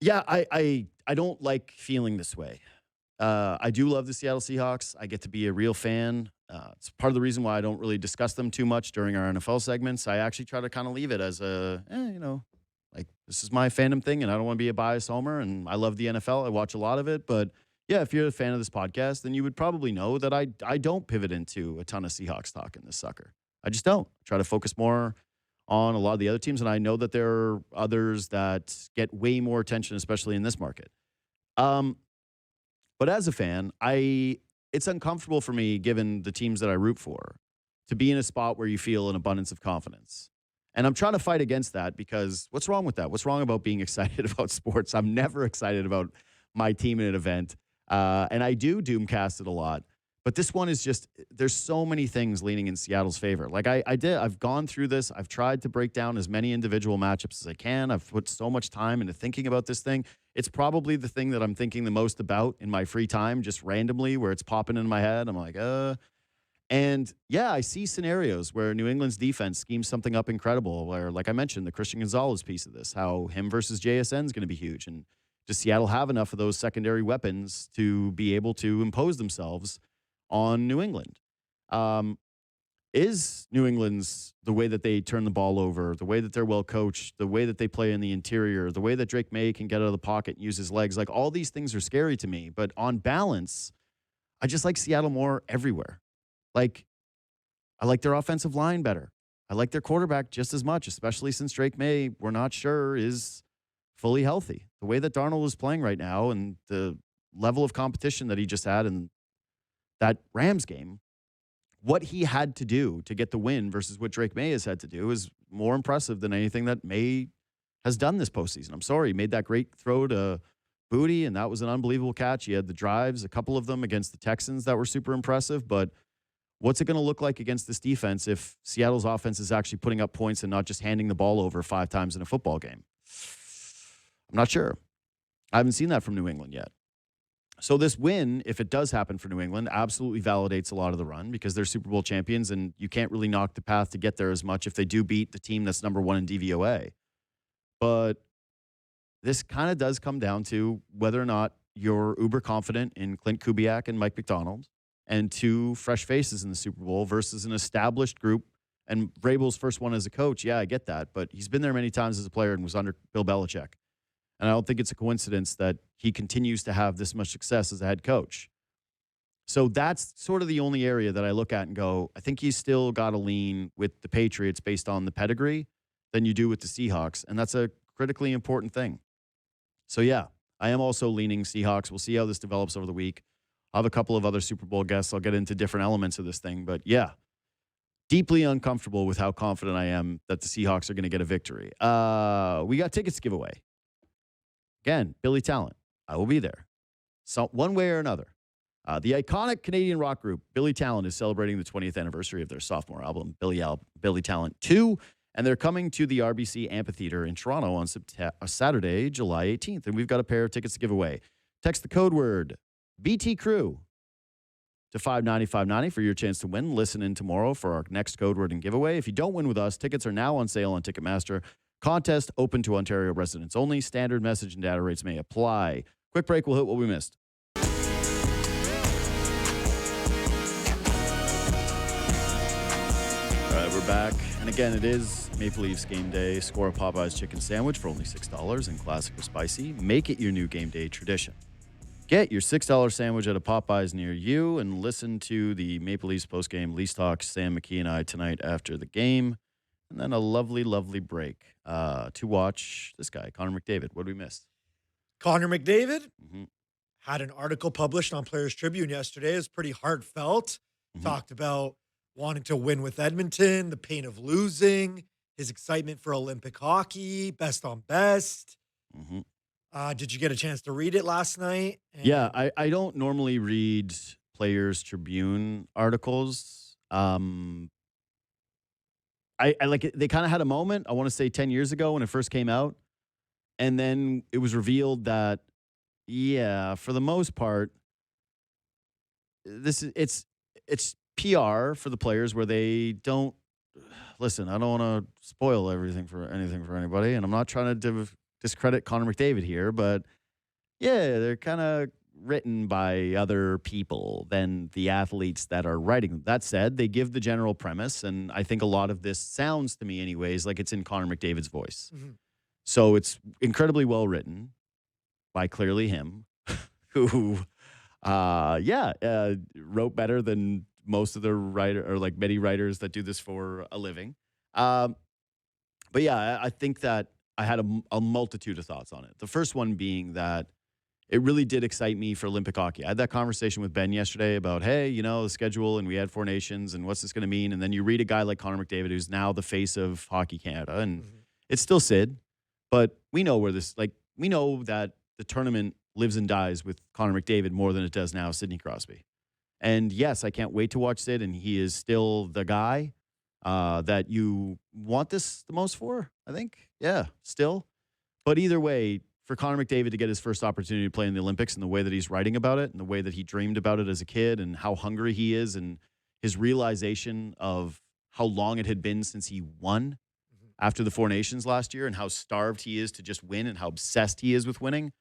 Yeah, I don't like feeling this way. I do love the Seattle Seahawks. I get to be a real fan. It's part of the reason why I don't really discuss them too much during our NFL segments. I actually try to kind of leave it as like this is my fandom thing, and I don't want to be a biased homer. And I love the NFL. I watch a lot of it, but yeah, if you're a fan of this podcast, then you would probably know that I don't pivot into a ton of Seahawks talk in this sucker. I just don't. I try to focus more on a lot of the other teams, and I know that there are others that get way more attention, especially in this market. But as a fan, it's uncomfortable for me, given the teams that I root for, to be in a spot where you feel an abundance of confidence. And I'm trying to fight against that because what's wrong with that? What's wrong about being excited about sports? I'm never excited about my team in an event. And I do doomcast it a lot. But this one is just, there's so many things leaning in Seattle's favor. Like I've gone through this. I've tried to break down as many individual matchups as I can. I've put so much time into thinking about this thing. It's probably the thing that I'm thinking the most about in my free time, just randomly, where it's popping in my head. I'm like, And yeah, I see scenarios where New England's defense schemes something up incredible, where, like I mentioned, the Christian Gonzalez piece of this, how him versus JSN is going to be huge. And does Seattle have enough of those secondary weapons to be able to impose themselves on New England? Is New England's the way that they turn the ball over, the way that they're well coached, the way that they play in the interior, the way that Drake May can get out of the pocket and use his legs, like all these things are scary to me. But on balance, I just like Seattle more everywhere. Like, I like their offensive line better. I like their quarterback just as much, especially since Drake May, we're not sure, is fully healthy. The way that Darnold is playing right now and the level of competition that he just had in that Rams game, what he had to do to get the win versus what Drake May has had to do is more impressive than anything that May has done this postseason. I'm sorry, he made that great throw to Booty, and that was an unbelievable catch. He had the drives, a couple of them against the Texans that were super impressive, but what's it going to look like against this defense if Seattle's offense is actually putting up points and not just handing the ball over 5 times in a football game? I'm not sure. I haven't seen that from New England yet. So this win, if it does happen for New England, absolutely validates a lot of the run because they're Super Bowl champions, and you can't really knock the path to get there as much if they do beat the team that's number 1 in DVOA. But this kind of does come down to whether or not you're uber confident in Clint Kubiak and Mike McDonald and 2 fresh faces in the Super Bowl versus an established group. And Vrabel's first one as a coach, yeah, I get that. But he's been there many times as a player and was under Bill Belichick. And I don't think it's a coincidence that he continues to have this much success as a head coach. So that's sort of the only area that I look at and go, I think he's still got to lean with the Patriots based on the pedigree than you do with the Seahawks. And that's a critically important thing. So, yeah, I am also leaning Seahawks. We'll see how this develops over the week. I'll have a couple of other Super Bowl guests. I'll get into different elements of this thing. But, yeah, deeply uncomfortable with how confident I am that the Seahawks are going to get a victory. We got tickets to give away. Again, Billy Talent. I will be there. So one way or another. The iconic Canadian rock group, Billy Talent, is celebrating the 20th anniversary of their sophomore album, Billy Talent 2. And they're coming to the RBC Amphitheater in Toronto on Saturday, July 18th. And we've got a pair of tickets to give away. Text the code word BT Crew to 590 for your chance to win. Listen in tomorrow for our next code word and giveaway. If you don't win with us, tickets are now on sale on Ticketmaster. Contest open to Ontario residents only. Standard message and data rates may apply. Quick break. We'll hit what we missed. All right, we're back. And again, it is Maple Leafs game day. Score a Popeye's chicken sandwich for only $6 in classic or spicy. Make it your new game day tradition. Get your $6 sandwich at a Popeye's near you and listen to the Maple Leafs postgame Leafs Talk, Sam McKee and I tonight after the game. And then a lovely, lovely break to watch this guy, Connor McDavid. What did we miss? Connor McDavid had an article published on Players Tribune yesterday. It was pretty heartfelt. Talked about wanting to win with Edmonton, the pain of losing, his excitement for Olympic hockey, best on best. Did you get a chance to read it last night? Yeah, I don't normally read Players Tribune articles. I like it. They kind of had a moment, I want to say 10 years ago when it first came out. And then it was revealed that, yeah, for the most part, it's PR for the players where they don't listen. I don't want to spoil anything for anybody, and I'm not trying to discredit Connor McDavid here, but yeah, they're kind of written by other people than the athletes that are writing them. That said, they give the general premise, and I think a lot of this sounds to me anyways like it's in Connor McDavid's voice. So it's incredibly well written by clearly him, who, wrote better than most of the many writers that do this for a living. But yeah, I think that I had a multitude of thoughts on it. The first one being that it really did excite me for Olympic hockey. I had that conversation with Ben yesterday about, hey, the schedule, and we had 4 nations, and what's this going to mean? And then you read a guy like Connor McDavid, who's now the face of Hockey Canada, and it's still Sid, but we know we know that the tournament lives and dies with Connor McDavid more than it does now Sidney Crosby. And yes, I can't wait to watch Sid, and he is still the guy that you want this the most for, I think. Yeah, still. But either way, for Connor McDavid to get his first opportunity to play in the Olympics and the way that he's writing about it and the way that he dreamed about it as a kid and how hungry he is and his realization of how long it had been since he won after the 4 Nations last year and how starved he is to just win and how obsessed he is with winning.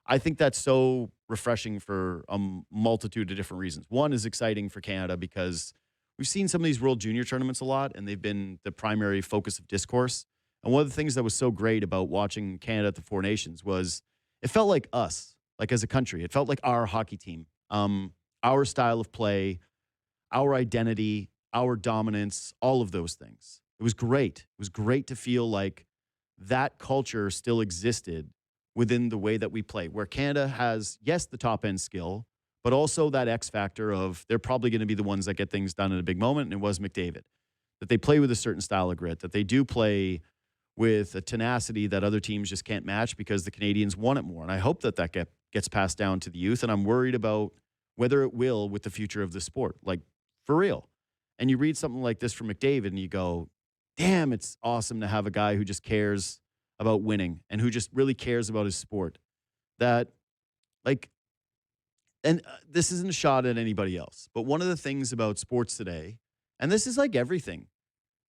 I think that's so refreshing for a multitude of different reasons. One is exciting for Canada because we've seen some of these World Junior tournaments a lot, and they've been the primary focus of discourse. And one of the things that was so great about watching Canada at the 4 Nations was it felt like us, like as a country. It felt like our hockey team, our style of play, our identity, our dominance, all of those things. It was great. It was great to feel like that culture still existed within the way that we play, where Canada has, yes, the top-end skill, but also that X factor of they're probably going to be the ones that get things done in a big moment, and it was McDavid. That they play with a certain style of grit, that they do play with a tenacity that other teams just can't match because the Canadians want it more. And I hope that gets passed down to the youth, and I'm worried about whether it will with the future of the sport, like for real. And you read something like this from McDavid, and you go, damn, it's awesome to have a guy who just cares about winning and who just really cares about his sport. That, like, and this isn't a shot at anybody else, but one of the things about sports today, and this is like everything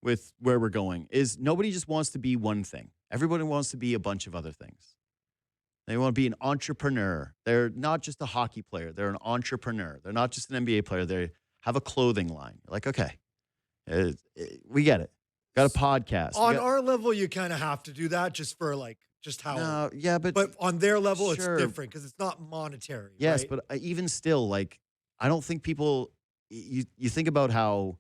with where we're going, is nobody just wants to be one thing. Everybody wants to be a bunch of other things. They want to be an entrepreneur. They're not just a hockey player. They're an entrepreneur. They're not just an NBA player. They have a clothing line. You're like, okay, we get it. Got a podcast. On our level, you kind of have to do that just for just how. No, yeah, but on their level, sure. It's different because it's not monetary. Yes, right? but even still, like, I don't think people. You think about how.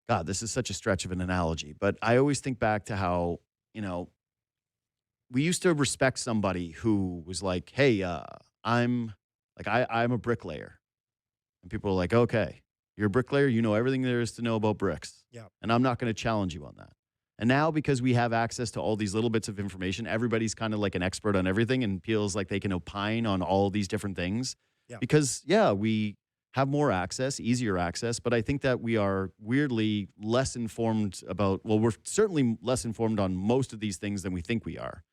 God, this is such a stretch of an analogy, but I always think back to how we used to respect somebody who was like, "Hey, I'm a bricklayer," and people are like, "Okay, you're a bricklayer. You know everything there is to know about bricks." Yeah. And I'm not going to challenge you on that. And now, because we have access to all these little bits of information, everybody's kind of like an expert on everything and feels like they can opine on all these different things. Yeah. Because, we have more access, easier access, but I think that we are weirdly less informed we're certainly less informed on most of these things than we think we are.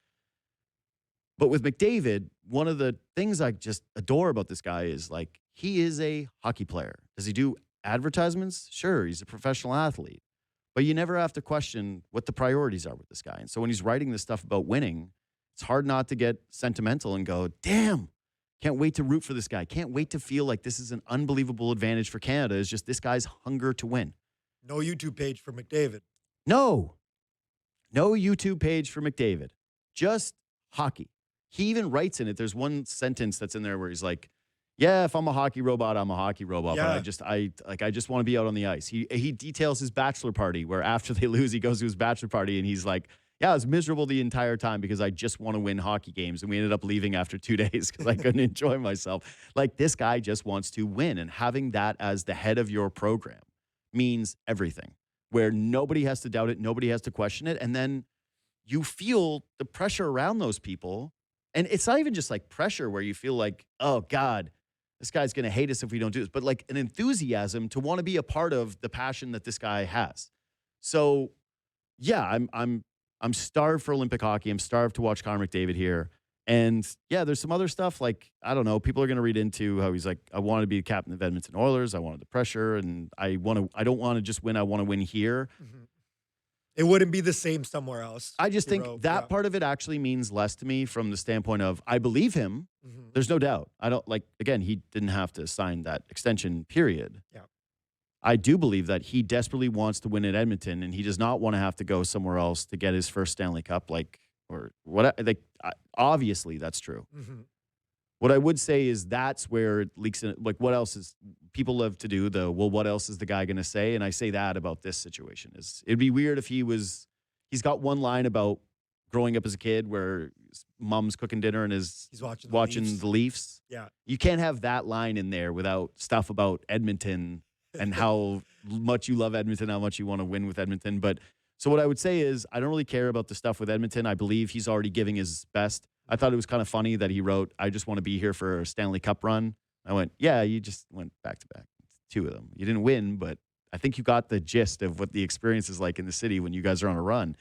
But with McDavid, one of the things I just adore about this guy is, like, he is a hockey player. Does he do advertisements? Sure, he's a professional athlete. But you never have to question what the priorities are with this guy. And so when he's writing this stuff about winning, it's hard not to get sentimental and go, damn, can't wait to root for this guy. Can't wait to feel like this is an unbelievable advantage for Canada. It's just this guy's hunger to win. No YouTube page for McDavid. No YouTube page for McDavid. Just hockey. He even writes in it. There's one sentence that's in there where he's like, yeah, if I'm a hockey robot, I'm a hockey robot. Yeah. But I just want to be out on the ice. He details his bachelor party where after they lose, he goes to his bachelor party and he's like, yeah, I was miserable the entire time because I just want to win hockey games. And we ended up leaving after 2 days because I couldn't enjoy myself. Like, this guy just wants to win. And having that as the head of your program means everything, where nobody has to doubt it. Nobody has to question it. And then you feel the pressure around those people. And it's not even just like pressure where you feel like, oh God, this guy's going to hate us if we don't do this, but like an enthusiasm to want to be a part of the passion that this guy has. So yeah, I'm starved for Olympic hockey. I'm starved to watch Connor McDavid here. And yeah, there's some other stuff like, I don't know, people are going to read into how he's like, I wanted to be the captain of Edmonton Oilers. I wanted the pressure and I don't want to just win. I want to win here. Mm-hmm. It wouldn't be the same somewhere else. I just think that part of it actually means less to me from the standpoint of I believe him. Mm-hmm. There's no doubt. I don't like, again, he didn't have to sign that extension, period. Yeah. I do believe that he desperately wants to win at Edmonton and he does not want to have to go somewhere else to get his first Stanley Cup. Like, or what, like, obviously that's true. Mm-hmm. What I would say is that's where it leaks in. Like, what else is people love to do? What else is the guy going to say? And I say that about this situation is it'd be weird if he's got one line about growing up as a kid where his mom's cooking dinner and he's watching the Leafs. Yeah. You can't have that line in there without stuff about Edmonton and how much you love Edmonton, how much you want to win with Edmonton. But so what I would say is I don't really care about the stuff with Edmonton. I believe he's already giving his best. I thought it was kind of funny that he wrote, I just want to be here for a Stanley Cup run. I went, yeah, you just went back to back. 2 of them. You didn't win, but I think you got the gist of what the experience is like in the city when you guys are on a run.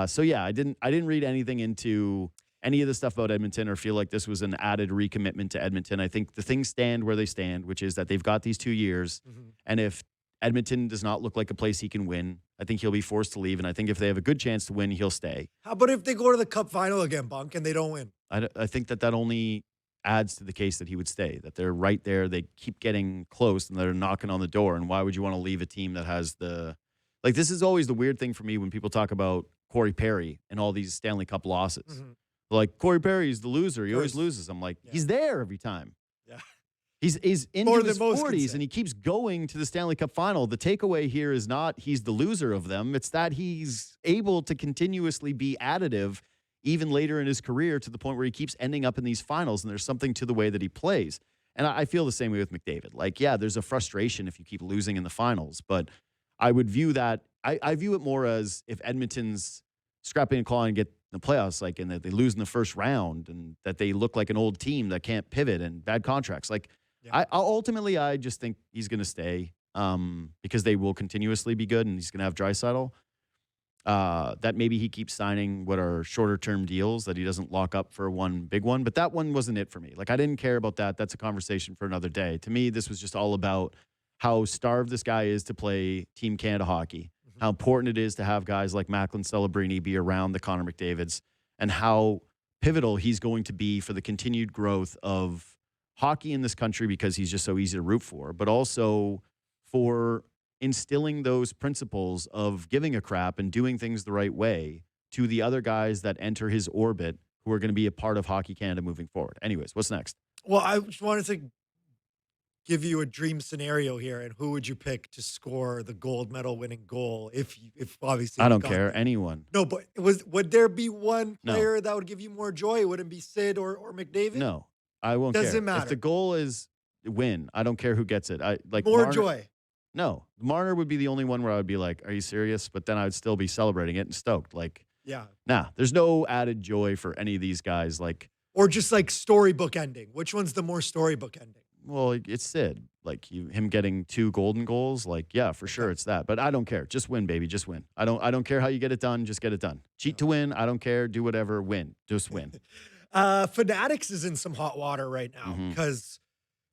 So yeah, I didn't read anything into any of the stuff about Edmonton or feel like this was an added recommitment to Edmonton. I think the things stand where they stand, which is that they've got these 2 years. Mm-hmm. And if Edmonton does not look like a place he can win, I think he'll be forced to leave. And I think if they have a good chance to win, he'll stay. How about if they go to the Cup final again, Bunk, and they don't win? I think that only adds to the case that he would stay, that they're right there. They keep getting close and they're knocking on the door. And why would you want to leave a team that has this is always the weird thing for me when people talk about Corey Perry and all these Stanley Cup losses. Mm-hmm. Like, Corey Perry's the loser. He always loses. I'm like, he's there every time. Yeah. He's into his 40s and he keeps going to the Stanley Cup final. The takeaway here is not he's the loser of them. It's that he's able to continuously be additive even later in his career to the point where he keeps ending up in these finals, and there's something to the way that he plays. And I feel the same way with McDavid. Like, yeah, there's a frustration if you keep losing in the finals, but I would view that, I view it more as if Edmonton's scrapping and clawing and get in the playoffs, like, and that they lose in the first round and that they look like an old team that can't pivot and bad contracts. Like, yeah. I just think he's going to stay because they will continuously be good and he's going to have Draisaitl. That maybe he keeps signing what are shorter term deals that he doesn't lock up for one big one. But that one wasn't it for me. Like, I didn't care about that. That's a conversation for another day. To me, this was just all about how starved this guy is to play Team Canada hockey, mm-hmm. how important it is to have guys like Macklin Celebrini be around the Connor McDavids, and how pivotal he's going to be for the continued growth of hockey in this country because he's just so easy to root for, but also for instilling those principles of giving a crap and doing things the right way to the other guys that enter his orbit who are going to be a part of Hockey Canada moving forward. Anyways, what's next? Well, I just wanted to give you a dream scenario here, and who would you pick to score the gold medal winning goal if obviously I don't care. Anyone. No, but would there be one player that would give you more joy? It wouldn't be Sid or McDavid? No, I won't care. Doesn't matter. If the goal is win, I don't care who gets it. I like more joy. No, Marner would be the only one where I would be like, are you serious? But then I would still be celebrating it and stoked. Like, yeah. Nah, there's no added joy for any of these guys. Like, or just like storybook ending. Which one's the more storybook ending? Well, it's Sid. Like, him getting 2 golden goals. Like, yeah, for sure it's that. But I don't care. Just win, baby. Just win. I don't care how you get it done. Just get it done. Cheat to win. I don't care. Do whatever. Win. Just win. Fanatics is in some hot water right now because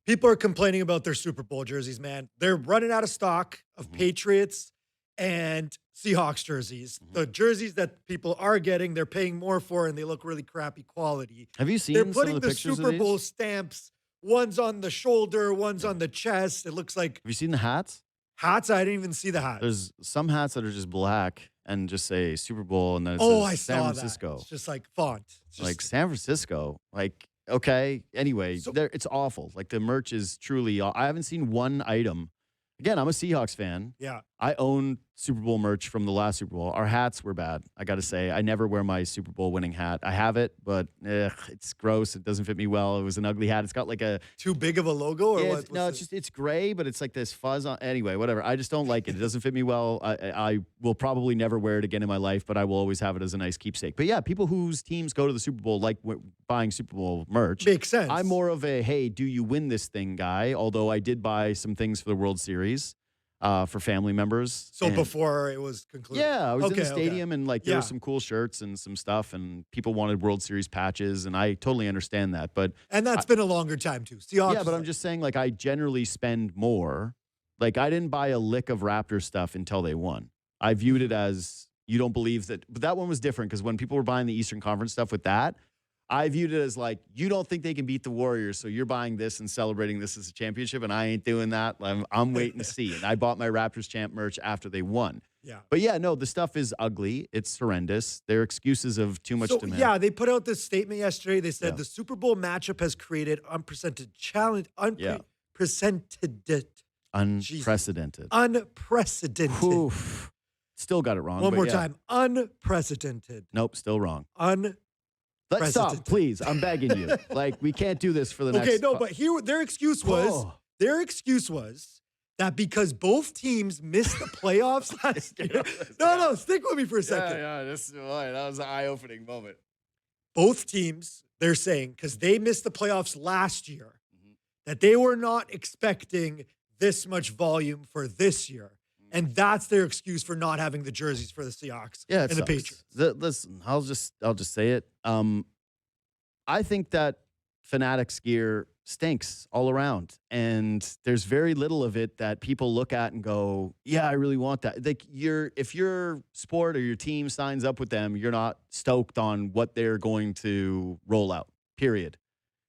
People are complaining about their Super Bowl jerseys, man. They're running out of stock of Patriots and Seahawks jerseys. The jerseys that people are getting, they're paying more for, and they look really crappy quality. Have you They're seen some putting of the the pictures Super of Bowl these? stamps. One's on the shoulder, one's on the chest. It looks like Have you seen the hats? hats. I didn't even see the hats. There's some hats that are just black and just say Super Bowl, and then it Oh, says I San saw Francisco. that. It's just like font. It's just, Like San Francisco. Like, okay. Anyway, So- it's awful. Like the merch is truly. I haven't seen one item. Again, I'm a Seahawks fan. yeah. I own Super Bowl merch from the last Super Bowl. Our hats were bad. I got to say, I never wear my Super Bowl winning hat. I have it, but it's gross. It doesn't fit me well. It was an ugly hat. It's got like a Too big of a logo, or yeah, what? no, it's gray, but it's like this fuzz on. Anyway, whatever. I just don't like it. It doesn't fit me well. I will probably never wear it again in my life, but I will always have it as a nice keepsake. But yeah, people whose teams go to the Super Bowl like buying Super Bowl merch. Makes sense. I'm more of a hey, do you win this thing guy? Although I did buy some things for the World Series for family members. So And- before it was concluded. yeah, I was in the Okay, okay. stadium and like there Yeah. were some cool shirts and some stuff, and people wanted World Series patches, and I totally understand that. But And that's been a longer time too. Seahawks. yeah, but I'm just saying, like, I generally spend more. Like, I didn't buy a lick of Raptors stuff until they won. I viewed it as you don't believe that. But that one was different because when people were buying the Eastern Conference stuff with that, I viewed it as like, you don't think they can beat the Warriors, so you're buying this and celebrating this as a championship, and I ain't doing that. I'm waiting to see. And I bought my Raptors champ merch after they won. Yeah. But yeah, no, the stuff is ugly. It's horrendous. They're excuses of too much So demand. yeah, they put out this statement yesterday. They said Yeah. the Super Bowl matchup has created unprecedented challenge. Yeah. Unprecedented. Unprecedented. Unprecedented. Oof. Still got it wrong. One but more yeah. time. Unprecedented. Nope, still wrong. Unprecedented. Let's stop, please. I'm begging you. Like, we can't do this for the next. Okay, no, but here their excuse was that because both teams missed the playoffs last year. No, stick with me for a second. That was an eye-opening moment. Both teams, they're saying, because they missed the playoffs last year, that they were not expecting this much volume for this year. And that's their excuse for not having the jerseys for the Seahawks Yeah, and the Patriots. Listen, I'll just say it. I think that Fanatics gear stinks all around, and there's very little of it that people look at and go, "Yeah, I really want that." Like if your sport or your team signs up with them, you're not stoked on what they're going to roll out. Period.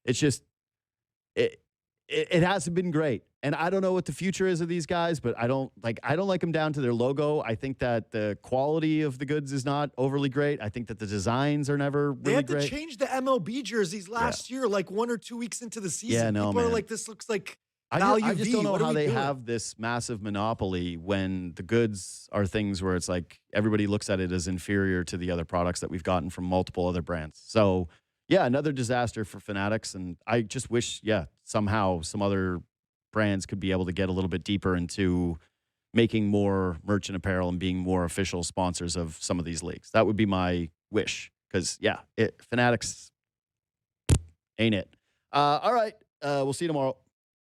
It's just it hasn't been great. And I don't know what the future is of these guys, but I don't like them down to their logo. I think that the quality of the goods is not overly great. I think that the designs are never They really had to great. change the MLB jerseys last year, like 1 or 2 weeks into the season. Yeah, no, People are man. like, this looks like I value just V. don't know What are how we they doing? have this massive monopoly when the goods are things where it's like everybody looks at it as inferior to the other products that we've gotten from multiple other brands. So, yeah, another disaster for Fanatics. And I just wish, somehow some other brands could be able to get a little bit deeper into making more merchant apparel and being more official sponsors of some of these leagues. That would be my wish because, Fanatics ain't it. All right. We'll see you tomorrow.